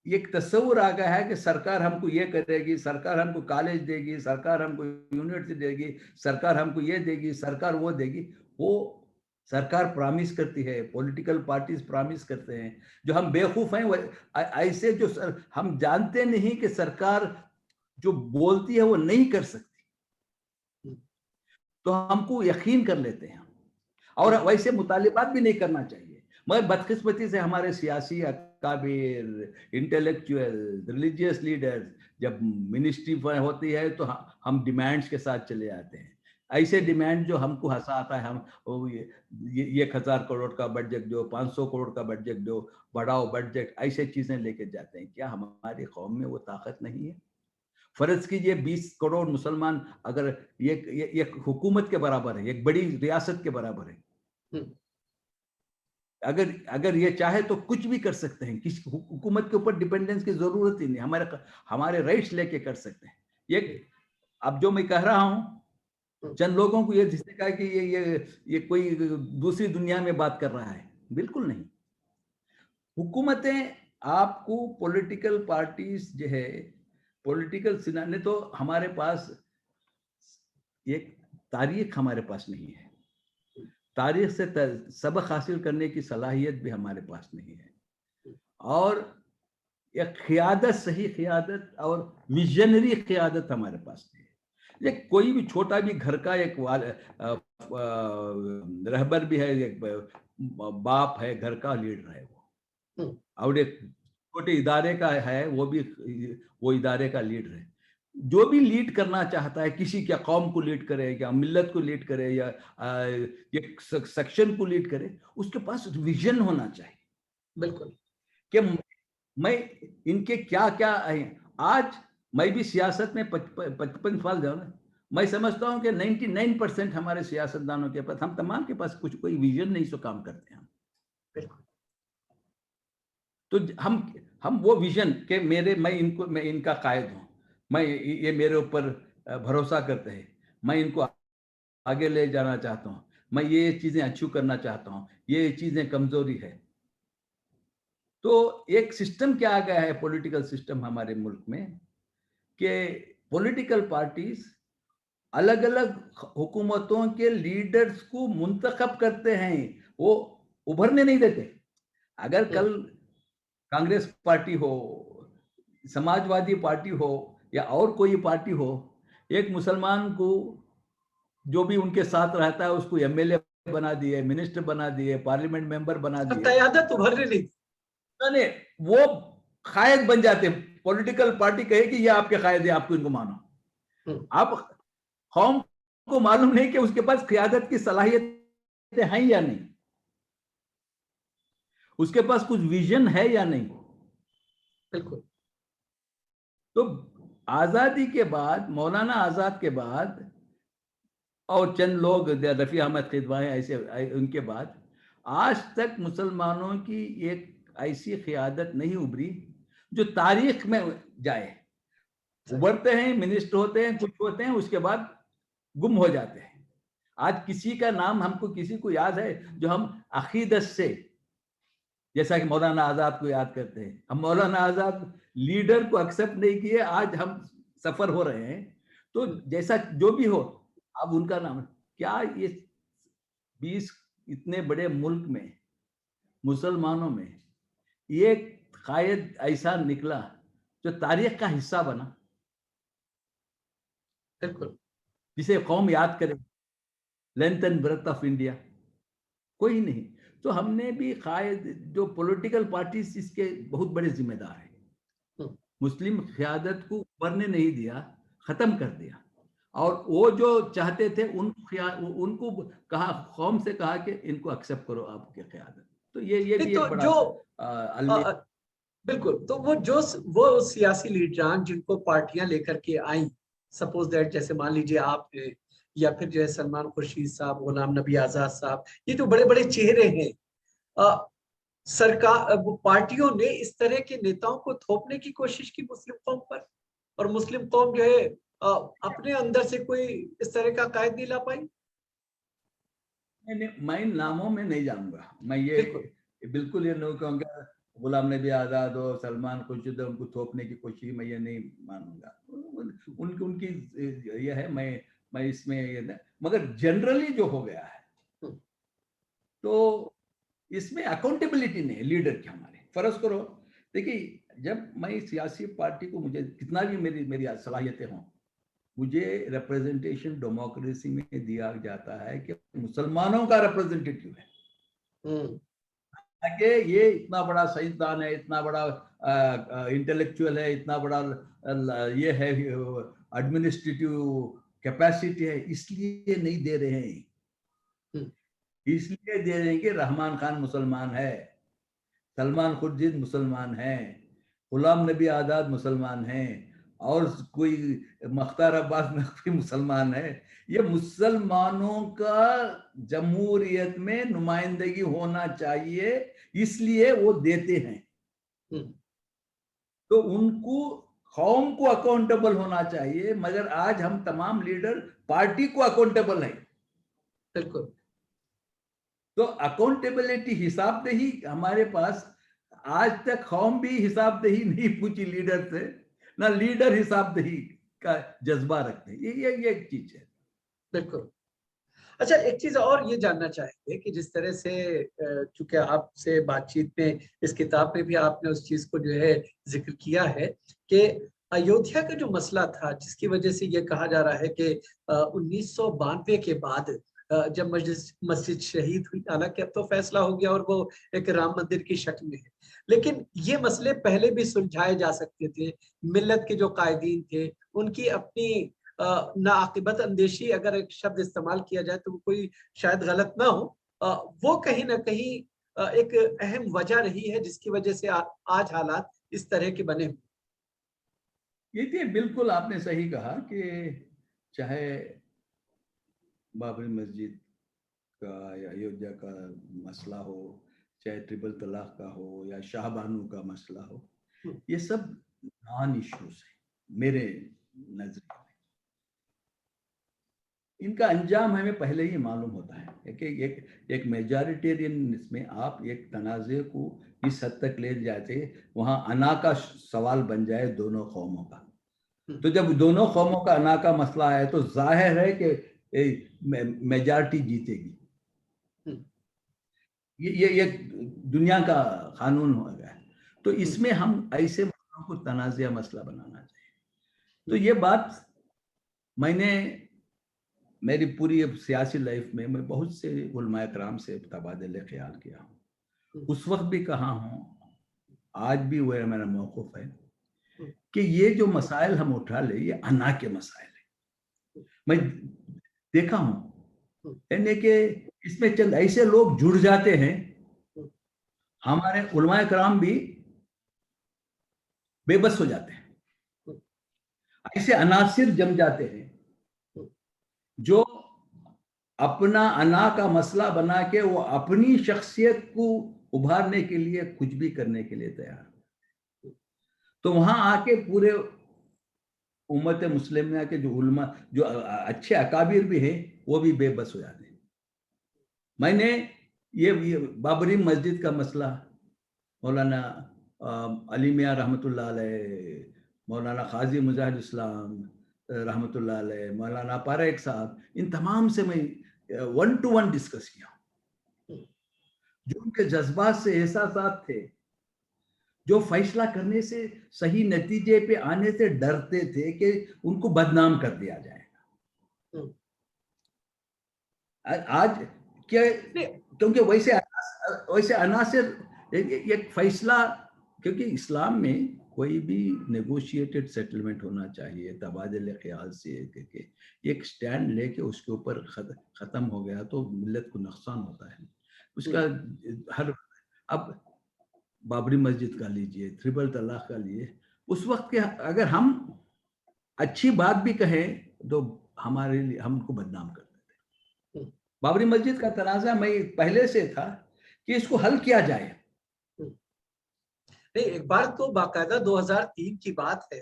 Speaker 2: एक तस्वुर आ गया है कि सरकार हमको ये करेगी, सरकार हमको कॉलेज देगी, सरकार हमको यूनिवर्सिटी देगी, सरकार हमको ये देगी, सरकार वो देगी। वो सरकार प्रॉमिस करती है, पॉलिटिकल पार्टीज प्रॉमिस करते हैं, जो हम बेवकूफ हैं वो ऐसे जो हम जानते नहीं कि सरकार जो बोलती है वो नहीं कर सकती, तो हमको यकीन कर लेते हैं और वैसे मुतालिबात भी नहीं करना चाहिए। मगर बदकिस्मती से हमारे सियासी अकाबिर, इंटेलेक्चुअल, रिलीजियस लीडर्स जब मिनिस्ट्री होती है तो हम डिमांड्स के साथ चले जाते हैं। ऐसे डिमांड जो हमको हंसाता है, हम ये 1,000 करोड़ का बजट दो, 500 करोड़ का बजट दो, बढ़ाओ बजट, ऐसे चीजें लेके जाते हैं। क्या हमारी कौम में वो ताकत नहीं है? फर्ज कीजिए 20 करोड़ मुसलमान अगर ये हुकूमत के बराबर है, एक बड़ी रियासत के बराबर है, अगर ये चाहे तो कुछ भी कर सकते हैं, किसी हुकूमत के ऊपर डिपेंडेंस की जरूरत ही नहीं, हमारे राइट्स लेके कर सकते हैं। ये अब जो मैं कह रहा हूं चंद लोगों को ये दिखेगा कि ये कोई दूसरी दुनिया में बात कर रहा है, बिल्कुल नहीं। हुकूमतें आपको पॉलिटिकल पार्टीज जो है, पॉलिटिकल सिनाने, तो हमारे पास एक तारीख हमारे पास नहीं है, तारीख से सबक हासिल करने की सलाहियत भी हमारे पास नहीं है, और एक क़ियादत, सही क़ियादत और विजनरी क़ियादत हमारे पास नहीं है। ये कोई भी छोटा भी घर का एक रहबर भी है, एक बाप है, घर का लीडर है वो, और एक छोटे इदारे का है, वो भी वो इदारे का लीडर है। जो भी लीड करना चाहता है, किसी क्या कौम को लीड करे या मिल्लत को लीड करे या एक सेक्शन को लीड करे, उसके पास विजन होना चाहिए।
Speaker 1: बिल्कुल,
Speaker 2: कि मैं इनके क्या क्या है। आज मैं भी सियासत में 55 साल जाऊँ ना, मैं समझता हूँ कि 99% हमारे सियासतदानों के पास, हम तमाम के पास कुछ कोई विजन नहीं, सो काम करते हैं हम।
Speaker 1: बिल्कुल।
Speaker 2: तो हम वो विजन के मैं इनका कायद हूँ, मैं ये मेरे ऊपर भरोसा करते हैं, मैं इनको आगे ले जाना चाहता हूँ, मैं ये चीजें अचीव करना चाहता हूँ, ये चीजें कमजोरी है। तो एक सिस्टम क्या आ गया है, पॉलिटिकल सिस्टम हमारे मुल्क में, कि पॉलिटिकल पार्टीज अलग अलग हुकूमतों के लीडर्स को मुंतखब करते हैं, वो उभरने नहीं देते। अगर कल कांग्रेस पार्टी हो, समाजवादी पार्टी हो या और कोई पार्टी हो, एक मुसलमान को जो भी उनके साथ रहता है उसको एमएलए बना दिए, मिनिस्टर बना दिए, पार्लियामेंट मेंबर बना दिए,
Speaker 1: क़यादत उभरने नहीं,
Speaker 2: वो कायद बन जाते। पॉलिटिकल पार्टी कहे कि ये आपके कायद है, आपको इनको मानो। आप कौम को मालूम नहीं कि उसके पास क़यादत की सलाहियत है या नहीं, उसके पास कुछ विजन है या नहीं।
Speaker 1: बिल्कुल।
Speaker 2: तो आजादी के बाद, मौलाना आजाद के बाद और चंद लोग, रफी अहमद किदवाई, ऐसे उनके बाद आज तक मुसलमानों की एक ऐसी क़यादत नहीं उभरी जो तारीख में जाए। उभरते हैं, मिनिस्टर होते हैं, कुछ होते हैं, उसके बाद गुम हो जाते हैं। आज किसी का नाम हमको, किसी को याद है जो हम अकीदत से, जैसा कि मौलाना आजाद को याद करते हैं, हम मौलाना आजाद लीडर को एक्सेप्ट नहीं किए, आज हम सफर हो रहे हैं। तो जैसा जो भी हो, अब उनका नाम क्या, ये 20 इतने बड़े मुल्क में, मुसलमानों में एक कायद ऐसा निकला जो तारीख का हिस्सा बना,
Speaker 1: बिल्कुल,
Speaker 2: जिसे कौम याद करे, length and breadth of India, कोई नहीं। तो हमने भी कायद, जो पॉलिटिकल पार्टीज इसके बहुत बड़े जिम्मेदार हैं, मुस्लिम क़यादत को उभरने नहीं दिया, खत्म कर दिया। और वो जो चाहते थे उनको कहा, कौम से कहा कि इनको एक्सेप्ट करो आपके क़यादत। तो ये भी
Speaker 1: तो
Speaker 2: एक बड़ा
Speaker 1: जो बिल्कुल, तो वो सियासी लीडरान जिनको पार्टियां लेकर के आई, सपोज दैट, जैसे मान लीजिए आप, या फिर जो है सलमान खुर्शीद साहब, गुलाम नबी आजाद साहब, ये तो बड़े बड़े चेहरे हैं। सरकार, पार्टियों ने इस तरह के नेताओं को थोपने की कोशिश की मुस्लिम कौम पर, और मुस्लिम कौम जो है अपने अंदर से कोई इस तरह का कायद नहीं ला पाई।
Speaker 2: मैं नामों में नहीं जाऊंगा, मैं ये बिल्कुल ये नहीं कहूँगा गुलाम नबी आजाद हो, सलमान खुर्शीद, उनको थोपने की कोशिश मैं ये नहीं मानूंगा। उनकी ये है, मैं इसमें ये, मगर जनरली जो हो गया है, तो इसमें अकाउंटेबिलिटी नहीं है लीडर की हमारे। फर्ज करो, देखिए, जब मैं सियासी पार्टी को, मुझे कितना भी मेरी सलाहियतें हों, मुझे रिप्रेजेंटेशन डेमोक्रेसी में दिया जाता है कि मुसलमानों का रिप्रेजेंटेटिव है, कि ये इतना बड़ा साइंसदान है, इतना बड़ा इंटेलेक्चुअल है, इतना बड़ा ये है, एडमिनिस्ट्रेटिव कैपेसिटी है, इसलिए नहीं दे रहे हैं। इसलिए दे रहे हैं कि रहमान खान मुसलमान है, सलमान खुर्शीद मुसलमान है, गुलाम नबी आजाद मुसलमान हैं, और कोई मुख्तार अब्बास नकवी मुसलमान है। ये मुसलमानों का जमहूरियत में नुमाइंदगी होना चाहिए, इसलिए वो देते हैं। तो उनको, कौम को अकाउंटेबल होना चाहिए, मगर आज हम तमाम लीडर पार्टी को अकाउंटेबल है।
Speaker 1: बिल्कुल।
Speaker 2: तो अकाउंटेबिलिटी, हिसाब दही हमारे पास आज तक कौम भी हिसाबदेही नहीं पूछी लीडर से, ना लीडर हिसाबदेही का जज्बा रखते हैं। ये एक चीज है।
Speaker 1: बिल्कुल। अच्छा, एक चीज और ये जानना चाहेंगे कि जिस तरह से चूंकि आपसे बातचीत में इस किताब में भी आपने उस चीज को जो है जिक्र किया है कि अयोध्या का जो मसला था, जिसकी वजह से ये कहा जा रहा है कि 1992 के बाद जब मस्जिद शहीद हुई, हालांकि अब तो फैसला हो गया और वो एक राम मंदिर की शक्ल में है, लेकिन ये मसले पहले भी सुलझाए जा सकते थे। मिल्लत के जो कायदीन थे उनकी अपनी नाआकिबत अंदेशी, अगर एक शब्द इस्तेमाल किया जाए तो वो कोई शायद गलत ना हो, वो कहीं ना कहीं एक अहम वजह रही है जिसकी वजह से आज हालात इस तरह के बने हुए।
Speaker 2: ये बिल्कुल आपने सही कहा कि चाहे बाबरी मस्जिद का या अयोध्या का मसला हो, चाहे ट्रिपल तलाक का हो या शाहबानू का मसला हो, ये सब नॉन इश्यूज है मेरे नजरिए में। इनका अंजाम हमें पहले ही मालूम होता है कि एक मेजॉरिटेरियन इसमें आप एक तनाज़े को इस हद तक ले जाते वहां अना का सवाल बन जाए दोनों कौमों का। तो जब दोनों कौमों का अना का मसला है तो जाहिर है कि मेजॉरिटी जीतेगी। ये दुनिया का कानून हो गया है। तो इसमें हम ऐसे मसलों को तनाज़ा मसला बनाना चाहिए। तो ये बात मैंने मेरी पूरी सियासी लाइफ में मैं बहुत से उलमाए कराम से तबादले ख्याल किया हूँ। उस वक्त भी कहा हूँ, आज भी वह मेरा मौक़िफ़ है कि ये जो मसाइल हम उठा ले ये अना के मसाइल है। मैं देखा हूँ यानी कि इसमें चंद ऐसे लोग जुड़ जाते हैं, हमारे उलमाए कराम भी बेबस हो जाते हैं। ऐसे अनासिर जम जाते हैं जो अपना अना का मसला बना के वो अपनी शख्सियत को उभारने के लिए कुछ भी करने के लिए तैयार। तो वहां आके पूरे उम्मत मुस्लिम के जो उलमा जो अच्छे अकाबिर भी हैं वो भी बेबस हो जाते हैं। मैंने ये बाबरी मस्जिद का मसला मौलाना अली मियाँ रहमतुल्लाह अलैह, मौलाना काजी मुजाहिद इस्लाम रहमतुल्लाह अलैह, मौलाना पारेख साहब, इन तमाम से मैं 1-to-1 डिस्कस किया। जो उनके जज्बात से एहसासात थे, जो फैसला करने से सही नतीजे पे आने से डरते थे कि उनको बदनाम कर दिया जाएगा। आज क्या, क्योंकि वैसे अनासिर एक फैसला, क्योंकि इस्लाम में कोई भी नेगोशिएटेड सेटलमेंट होना चाहिए तबादले ख्याल से, एक स्टैंड लेके उसके ऊपर ख़त्म हो गया तो मिल्लत को नुकसान होता है उसका। हर अब बाबरी मस्जिद का लीजिए, ट्रिपल तलाक का लिए, उस वक्त के अगर हम अच्छी बात भी कहें तो हमारे लिए हमको बदनाम कर देते। बाबरी मस्जिद का तनाज़ा मैं पहले से था कि इसको हल किया जाए।
Speaker 1: नहीं, एक बार तो बाकायदा 2003 की बात है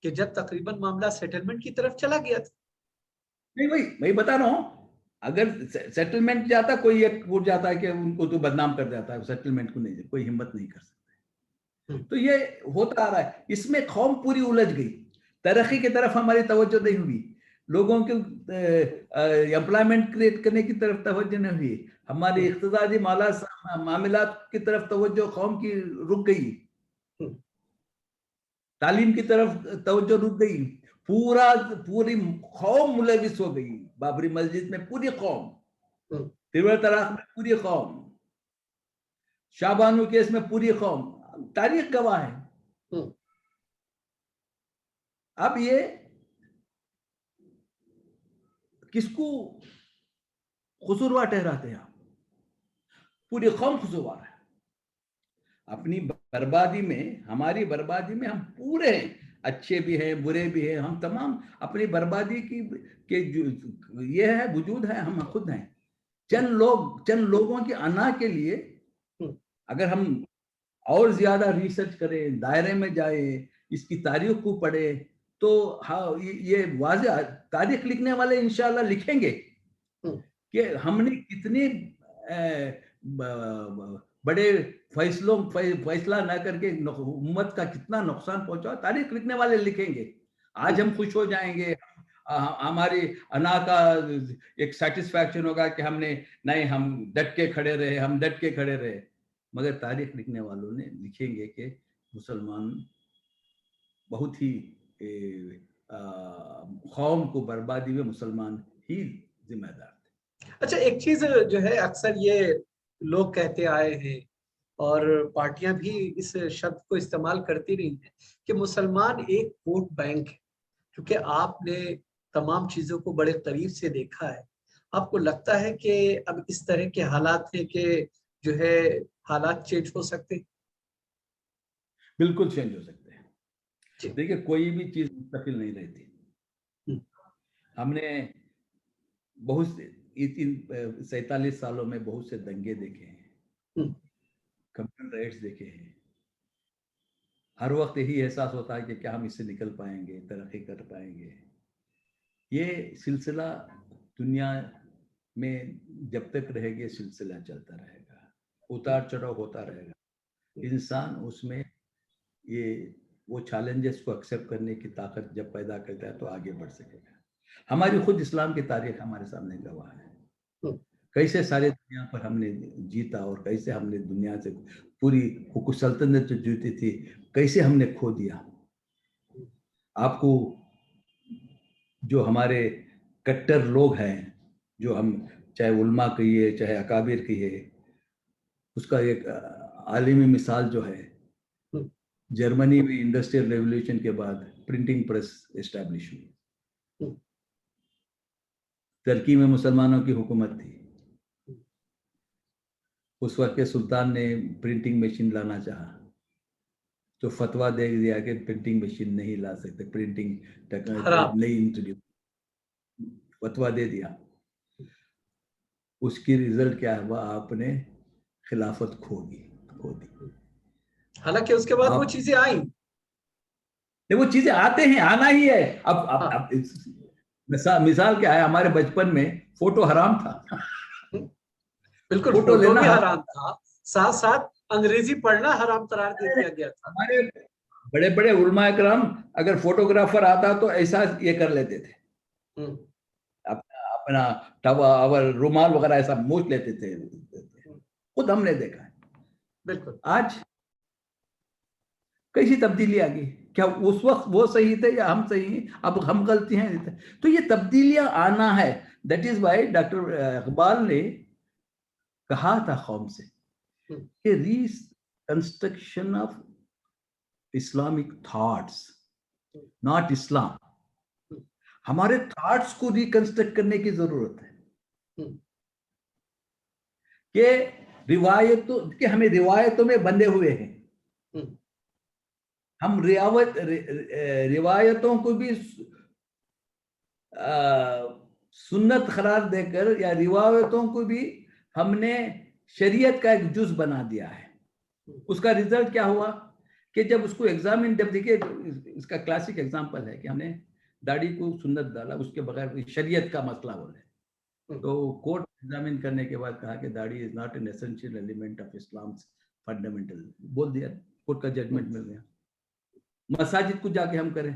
Speaker 1: कि जब तकरीबन मामला सेटलमेंट की तरफ चला गया था।
Speaker 2: नहीं भाई, मैं बता रहा हूँ, अगर सेटलमेंट जाता, कोई एक उठ जाता है कि उनको तो बदनाम कर जाता है, सेटलमेंट को नहीं, कोई हिम्मत नहीं कर सकता। तो ये होता आ रहा है। इसमें कौम पूरी उलझ गई, तरक्की की तरफ हमारी तवज्जो नहीं हुई, लोगों के एम्प्लॉयमेंट क्रिएट करने की तरफ तवज्जो नहीं हुई, हमारी इक्तिसादी मामलात की तरफ तवज्जो कौम की रुक गई, तालीम की तरफ तवज्जो रुक गई, पूरी कौम मुलविस हो गई। बाबरी मस्जिद में पूरी कौम, ट्रिपल तलाक में पूरी कौम, शाहबानू केस में पूरी कौम, तारीख गवाह है। अब ये किसको कसूरवार ठहराते हैं आप? पूरी कौम कसूरवार है। अपनी बर्बादी में, हमारी बर्बादी में हम पूरे हैं, अच्छे भी हैं, बुरे भी हैं, हम तमाम अपनी बर्बादी की के ये है वजूद है, हम खुद हैं। चंद लोगों की अना के लिए अगर हम और ज्यादा रिसर्च करें, दायरे में जाए, इसकी तारीख को पढ़े, तो हाँ, ये वाज़ेह तारीख लिखने वाले इंशाल्लाह लिखेंगे कि हमने कितनी बड़े फैसला ना करके उम्मत का कितना नुकसान पहुंचा, तारीख लिखने वाले लिखेंगे। आज हम खुश हो जाएंगे, हमारी अना का एक सेटिस्फैक्शन होगा कि हमने नहीं, हम डट के खड़े रहे, हम डट के खड़े रहे। मगर तारीख लिखने वालों ने लिखेंगे कि मुसलमान बहुत ही कौम को बर्बादी में मुसलमान ही जिम्मेदार थे।
Speaker 1: अच्छा, एक चीज जो है अक्सर ये लोग कहते आए हैं और पार्टियां भी इस शब्द को इस्तेमाल करती रही हैं कि मुसलमान एक वोट बैंक है। क्योंकि आपने तमाम चीजों को बड़े करीब से देखा है, आपको लगता है कि अब इस तरह के हालात हैं कि जो है हालात चेंज हो सकते हैं?
Speaker 2: बिल्कुल चेंज हो सकते हैं।
Speaker 1: जी।
Speaker 2: देखिए, कोई भी चीज मुस्तकिल नहीं रहती। हमने बहुत से इन 47 सालों में बहुत से दंगे देखे हैं, कम्युनल राइट्स देखे हैं। हर वक्त यही एहसास होता है कि क्या हम इससे निकल पाएंगे, तरक्की कर पाएंगे। ये सिलसिला दुनिया में जब तक रहेगा सिलसिला चलता रहेगा, उतार चढ़ाव होता रहेगा। इंसान उसमें ये वो चैलेंजेस को एक्सेप्ट करने की ताकत जब पैदा करता है तो आगे बढ़ सकेगा। हमारी खुद इस्लाम की तारीख हमारे सामने गवाह है, कैसे सारे दुनिया पर हमने जीता और कैसे हमने दुनिया से पूरी हुकूक सल्तनत जो जीती थी कैसे हमने खो दिया। आपको जो हमारे कट्टर लोग हैं, जो हम चाहे उल्मा कहिए चाहे अकाबिर कहिए, उसका एक आलिमी मिसाल जो है, जर्मनी में इंडस्ट्रियल रेवोल्यूशन के बाद प्रिंटिंग प्रेस एस्टैब्लिश हुई। तुर्की में मुसलमानों की हुकूमत थी। उस वक्त के सुल्तान ने प्रिंटिंग मशीन लाना चाहा तो फतवा दे दिया कि प्रिंटिंग मशीन नहीं ला सकते, प्रिंटिंग नहीं इंट्रोड्यूस, फतवा दे दिया। उसकी रिजल्ट क्या हुआ? आपने खिलाफत खो दी।
Speaker 1: हालांकि उसके बाद वो चीजें आई।
Speaker 2: वो चीजें आते हैं, आना ही है। अब मिसाल क्या है, हमारे बचपन में फोटो हराम था।
Speaker 1: बिल्कुल, फोटो भी हराम था, साथ साथ अंग्रेजी पढ़ना हराम करार दे दिया गया था।
Speaker 2: हमारे बड़े बड़े उलमा इकराम अगर फोटोग्राफर आता तो ऐसा ये कर लेते थे, अपना टवा और रुमाल वगैरह ऐसा मूछ लेते थे। खुद हमने देखा है।
Speaker 1: बिल्कुल।
Speaker 2: आज कैसी तब्दीली आ गई? क्या उस वक्त वो सही थे या हम सही हैं? अब हम गलती हैं। तो ये तब्दीलियां आना है। That is why doctor Iqbal ने कहा था कौम से कि reconstruction of Islamic thoughts, not Islam. हमारे थॉट्स को रिकंस्ट्रक्ट करने की जरूरत है कि रिवायतों के, हमें रिवायतों में बंधे हुए हैं। हम रिवायतों को भी सुन्नत करार देकर या रिवायतों को भी हमने शरीयत का एक जुज बना दिया है। उसका रिजल्ट क्या हुआ कि जब उसको एग्जामिन, जब देखिए इसका क्लासिक एग्जांपल है कि हमने दाढ़ी को सुन्नत डाला, उसके बगैर शरीयत का मसला बोले तो कोर्ट एग्जामिन करने के बाद कहा कि दाढ़ी is not an essential element of Islam fundamental, बोल दिया, कोर्ट का जजमेंट मिल गया। मसाजिद को जाके हम करें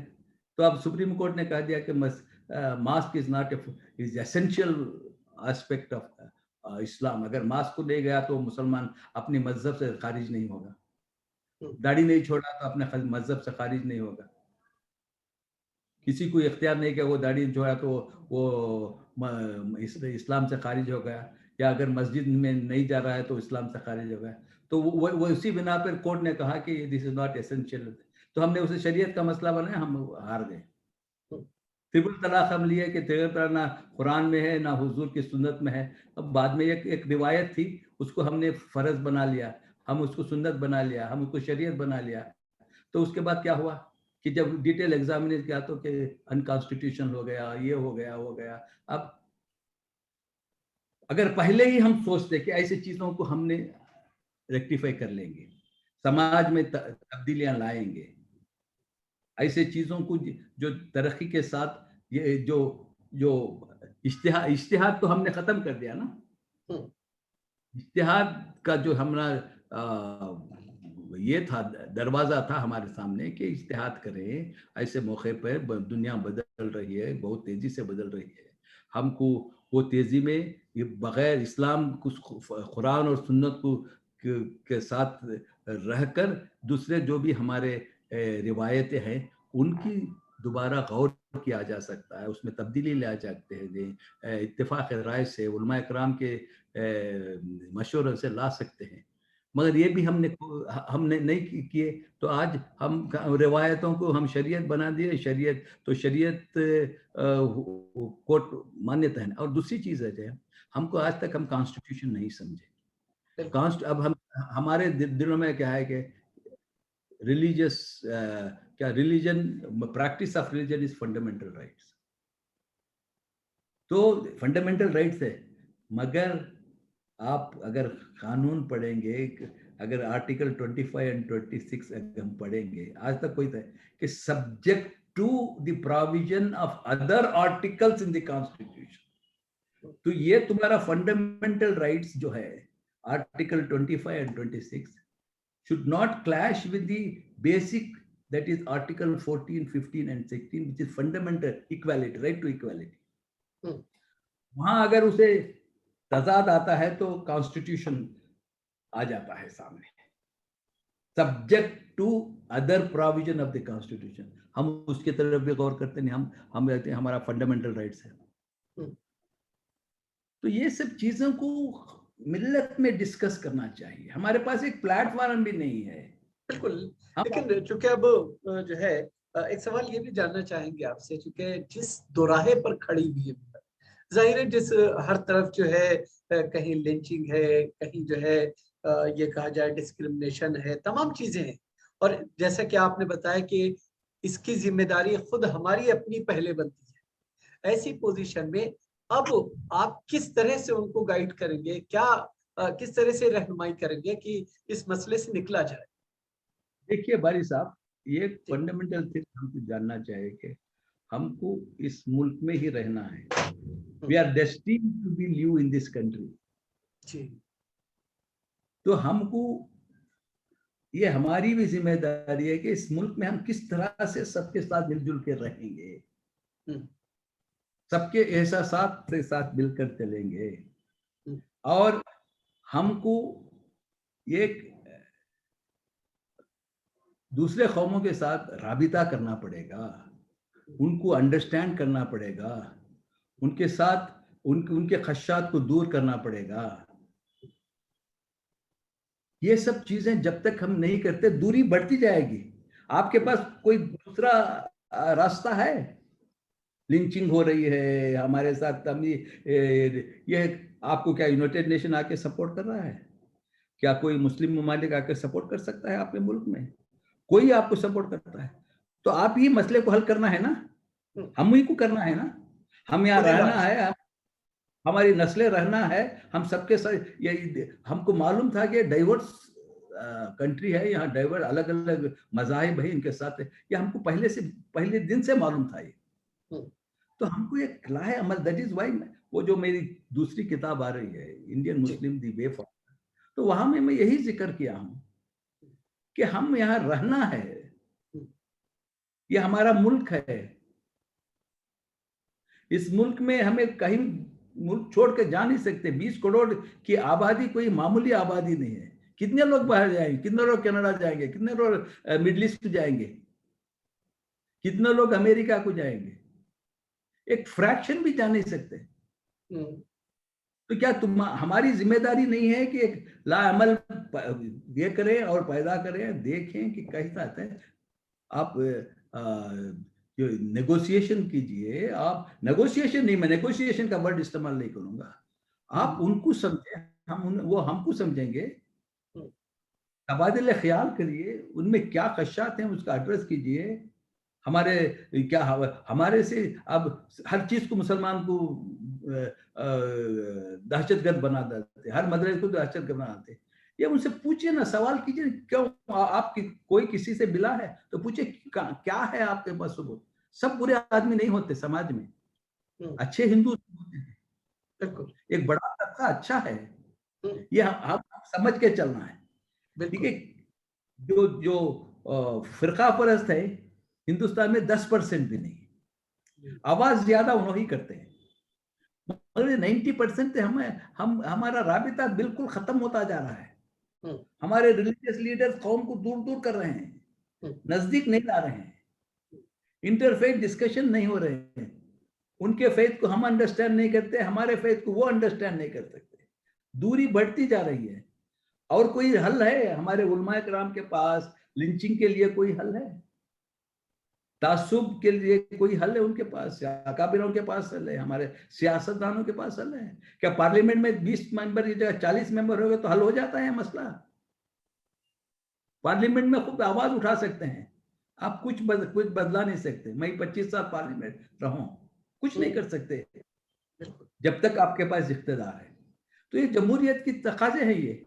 Speaker 2: तो अब सुप्रीम कोर्ट ने कह दिया कि mask is not is essential aspect of Islam. अगर मास्क को ले गया तो मुसलमान अपने मजहब से खारिज नहीं होगा, दाढ़ी नहीं छोड़ा तो अपने मजहब से खारिज नहीं होगा। किसी को इख्तियार नहीं किया, वो दाढ़ी छोड़ा तो वो इस्लाम से खारिज हो गया, या अगर मस्जिद में नहीं जा रहा है तो इस्लाम से खारिज हो गया। तो वो उसी बिना पर कोर्ट ने कहा कि दिस इज नॉट एसेंशियल। तो हमने उसे शरीयत का मसला बनाया, हम हार गए। ट्रिपल तलाक हम लिए कि ट्रिपल तलाक ना कुरान में है ना हुजूर की सुन्नत में है। अब बाद में एक रिवायत थी, उसको हमने फर्ज बना लिया, हम उसको सुन्नत बना लिया, हम उसको शरीयत बना लिया। तो उसके बाद क्या हुआ कि जब डिटेल एग्जामिनेशन किया तो कि अनकॉन्स्टिट्यूशनल हो गया, ये हो गया, वो गया। अब अगर पहले ही हम सोचते कि ऐसी चीजों को हमने रेक्टिफाई कर लेंगे, समाज में तब्दीलियां लाएंगे, ऐसे चीजों को जो तरक्की के साथ ये जो इज्तिहाद तो हमने खत्म कर दिया ना। इज्तिहाद का जो हमारा ये था, दरवाजा था हमारे सामने कि इज्तिहाद करें। ऐसे मौके पर दुनिया बदल रही है, बहुत तेजी से बदल रही है। हमको वो तेजी में ये बगैर इस्लाम कुरान और सुन्नत को के साथ रहकर दूसरे जो भी हमारे रिवायतें हैं उनकी दोबारा गौर किया जा सकता है, उसमें तब्दीली ला सकते हैं, इत्तेफाक राय से उलमा इकराम के मशवरे से ला सकते हैं। मगर ये भी हमने नहीं किए, तो आज हम रिवायतों को हम शरीयत बना दिए। शरीयत तो शरीयत कोर्ट मान्यता है। और दूसरी चीज है, हमको आज तक हम कॉन्स्टिट्यूशन नहीं समझे। अब हम हमारे दिलों में क्या है कि रिलीजियस क्या religion, practice of religion is fundamental rights. तो फंडामेंटल राइट्स है, मगर आप अगर कानून पढ़ेंगे, अगर आर्टिकल 25 एंड 26 अगर हम पढ़ेंगे, आज तक कोई था कि subject to the provision of other articles in the constitution. तो ये तुम्हारा फंडामेंटल राइट्स जो है article 25 and 26 should not clash with the basic, that is article 14, 15 and 16, which is fundamental equality, right to equality. वहां अगर उसे तजाद आता है तो कॉन्स्टिट्यूशन आ जाता है सामने, subject to other provision of the constitution. हम उसकी तरफ भी गौर करते नहीं, हम कहते हैं हमारा फंडामेंटल राइट्स है। तो ये सब चीजों को मिल्लत में डिस्कस करना चाहिए। हमारे पास एक प्लेटफॉर्म भी नहीं है।
Speaker 1: बिल्कुल, लेकिन चूंकि अब जो है एक सवाल ये भी जानना चाहेंगे आपसे, चूंकि जिस दोराहे पर खड़ी हुई है, जाहिर है जिस हर तरफ जो है कहीं लिंचिंग है, कहीं जो है ये कहा जाए डिस्क्रिमिनेशन है, तमाम चीजें हैं। और जैसा कि आपने बताया कि इसकी जिम्मेदारी खुद हमारी अपनी पहले बनती है। ऐसी पोजीशन में अब आप किस तरह से उनको गाइड करेंगे, क्या किस तरह से रहनुमाई करेंगे कि इस मसले से निकला जाए?
Speaker 2: देखिए बारी साहब, ये फंडामेंटल थिंग हमको जानना चाहिए कि हमको इस मुल्क में ही रहना है। We are destined to be live in this country. तो हमको ये हमारी भी जिम्मेदारी है कि इस मुल्क में हम किस तरह से सबके साथ मिलजुल के रहेंगे, सबके एहसासात के साथ मिलकर चलेंगे। और हमको एक दूसरे कौमों के साथ राबिता करना पड़ेगा, उनको अंडरस्टैंड करना पड़ेगा, उनके साथ उनके खदशात को दूर करना पड़ेगा। ये सब चीजें जब तक हम नहीं करते दूरी बढ़ती जाएगी। आपके पास कोई दूसरा रास्ता है? लिंचिंग हो रही है हमारे साथ, ये आपको क्या यूनाइटेड नेशन आके सपोर्ट कर रहा है? क्या कोई मुस्लिम ममालिक आके सपोर्ट कर सकता है आपके मुल्क में? कोई आपको सपोर्ट करता है? तो आप ही मसले को हल करना है ना, हम ही को करना है ना। हम यहाँ रहना है, हमारी नस्लें रहना है, हम सबके साथ। ये हमको मालूम था कि डाइवर्स कंट्री है, यहाँ डाइवर्स अलग अलग मज़ाहिब है, इनके साथ ये हमको पहले दिन से मालूम था। ये तो हमको ये लाए अमल। दैट इज वाई वो जो मेरी दूसरी किताब आ रही है, इंडियन मुस्लिम दी वे फॉरवर्ड, तो वहां में मैं यही जिक्र किया हूं कि हम यहाँ रहना है, ये हमारा मुल्क है। इस मुल्क में हमें कहीं मुल्क छोड़ के जा नहीं सकते। 20 करोड़ की आबादी कोई मामूली आबादी नहीं है। कितने लोग बाहर जाएंगे? कितने लोग कनाडा जाएंगे? कितने लोग मिडिल ईस्ट जाएंगे? कितने लोग अमेरिका को जाएंगे? एक फ्रैक्शन भी जा नहीं सकते। तो क्या हमारी जिम्मेदारी नहीं है कि एक लाअमल ये करें और पैदा करें, देखें कि कैसा है। आप जो नेगोशिएशन कीजिए, आप नेगोशिएशन नहीं, मैं नेगोशिएशन का वर्ड इस्तेमाल नहीं करूंगा। आप उनको समझें, वो हमको समझेंगे। तबादले ख्याल करिए, उनमें क्या खदशात हैं उसका एड्रेस कीजिए। हमारे से अब हर चीज को मुसलमान को दहशतगर्द बना देते, हर मदरसे को दहशतगर्द बनाते। ये उनसे पूछिए ना, सवाल कीजिए, क्यों आप कोई किसी से मिला है तो पूछे क्या है आपके पास सबूत। सब बुरे आदमी नहीं होते समाज में, अच्छे हिंदू होते हैं। एक बड़ा तबका अच्छा है, ये हम समझ के चलना है। ठीक है। जो जो फिरका परस्त है हिंदुस्तान में 10% भी नहीं, आवाज ज्यादा उन्होंने ही करते हैं, मगर 90% हम हमारा राबिता बिल्कुल खत्म होता जा रहा है। हमारे रिलीजियस लीडर्स कौम को दूर दूर कर रहे हैं, नजदीक नहीं ला रहे हैं, इंटरफेथ डिस्कशन नहीं हो रहे हैं, उनके फेथ को हम अंडरस्टैंड नहीं करते, हमारे फेथ को वो अंडरस्टैंड नहीं कर सकते, दूरी बढ़ती जा रही है। और कोई हल है हमारे उलमाए किराम के पास? लिंचिंग के लिए कोई हल है? तासुब के लिए कोई हल है उनके पास? अकाबिरों के पास हल है? हमारे सियासतदानों के पास हल है? क्या पार्लियामेंट में 20 मेंबर की जगह 40 मेंबर हो गए तो हल हो जाता है मसला? पार्लियामेंट में खुद आवाज उठा सकते हैं, आप कुछ बदला नहीं सकते। मैं 25 साल पार्लियामेंट रहूं, कुछ नहीं कर सकते जब तक आपके पास इख्तियार है। तो ये जमहूरियत की तकाजे है ये।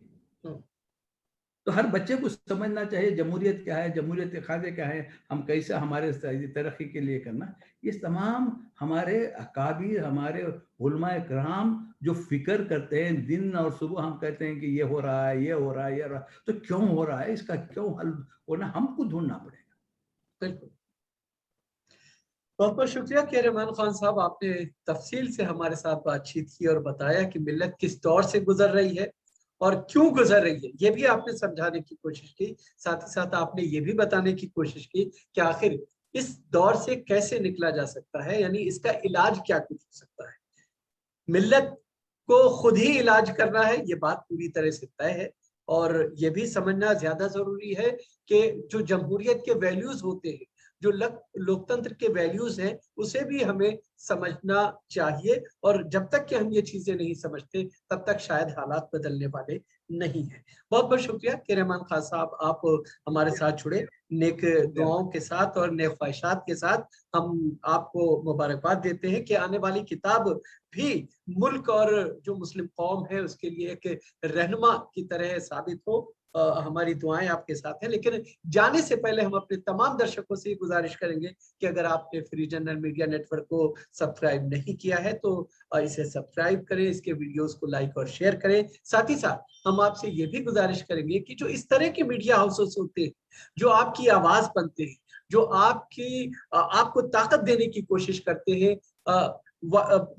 Speaker 2: तो हर बच्चे को समझना चाहिए जमहूरियत क्या है, जमहूरियत के खाते क्या है, हम कैसे हमारे तरक्की के लिए करना। ये तमाम हमारे अकाबिर, हमारे उलमाए किराम जो फिक्र करते हैं दिन और सुबह, हम कहते हैं कि ये हो रहा है, ये हो रहा है, ये हो रहा है, तो क्यों हो रहा है, इसका क्यों हल होना हमको ढूंढना पड़ेगा।
Speaker 1: बिल्कुल, बहुत बहुत शुक्रिया के रहमान खान साहब, आपने तफसील से हमारे साथ बातचीत की और बताया कि मिल्लत किस दौर से गुजर रही है और क्यों गुजर रही है, ये भी आपने समझाने की कोशिश की। साथ ही साथ आपने ये भी बताने की कोशिश की कि आखिर इस दौर से कैसे निकला जा सकता है, यानी इसका इलाज क्या कुछ हो सकता है। मिल्लत को खुद ही इलाज करना है, ये बात पूरी तरह से तय है। और ये भी समझना ज्यादा जरूरी है कि जो जमहूरियत के वैल्यूज होते हैं, जो लोकतंत्र के वैल्यूज हैं, उसे भी हमें समझना चाहिए। और जब तक कि हम ये चीजें नहीं समझते तब तक शायद हालात बदलने वाले नहीं है। बहुत बहुत शुक्रिया के रहमान खान साहब, आप हमारे साथ जुड़े। नेक दुआओं के साथ और नेक ख्वाहिशात के साथ हम आपको मुबारकबाद देते हैं कि आने वाली किताब भी मुल्क और जो मुस्लिम कौम है उसके लिए एक रहनुमा की तरह साबित हो। हमारी दुआएं आपके साथ हैं। लेकिन जाने से पहले हम अपने तमाम दर्शकों से गुजारिश करेंगे कि अगर आपने फ्री जर्नल मीडिया नेटवर्क को सब्सक्राइब नहीं किया है तो इसे सब्सक्राइब करें, इसके वीडियोस को लाइक और शेयर करें। साथ ही साथ हम आपसे ये भी गुजारिश करेंगे कि जो इस तरह के मीडिया हाउसेस होते हैं, जो आपकी आवाज बनते हैं, जो आपको ताकत देने की कोशिश करते हैं,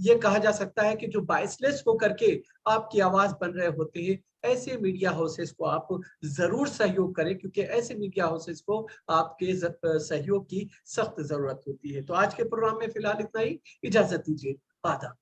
Speaker 1: ये कहा जा सकता है कि जो बाइसलेस होकर के आपकी आवाज बन रहे होते हैं, ऐसे मीडिया हाउसेस को आप जरूर सहयोग करें, क्योंकि ऐसे मीडिया हाउसेस को आपके सहयोग की सख्त जरूरत होती है। तो आज के प्रोग्राम में फिलहाल इतना ही, इजाजत दीजिए, आदाब।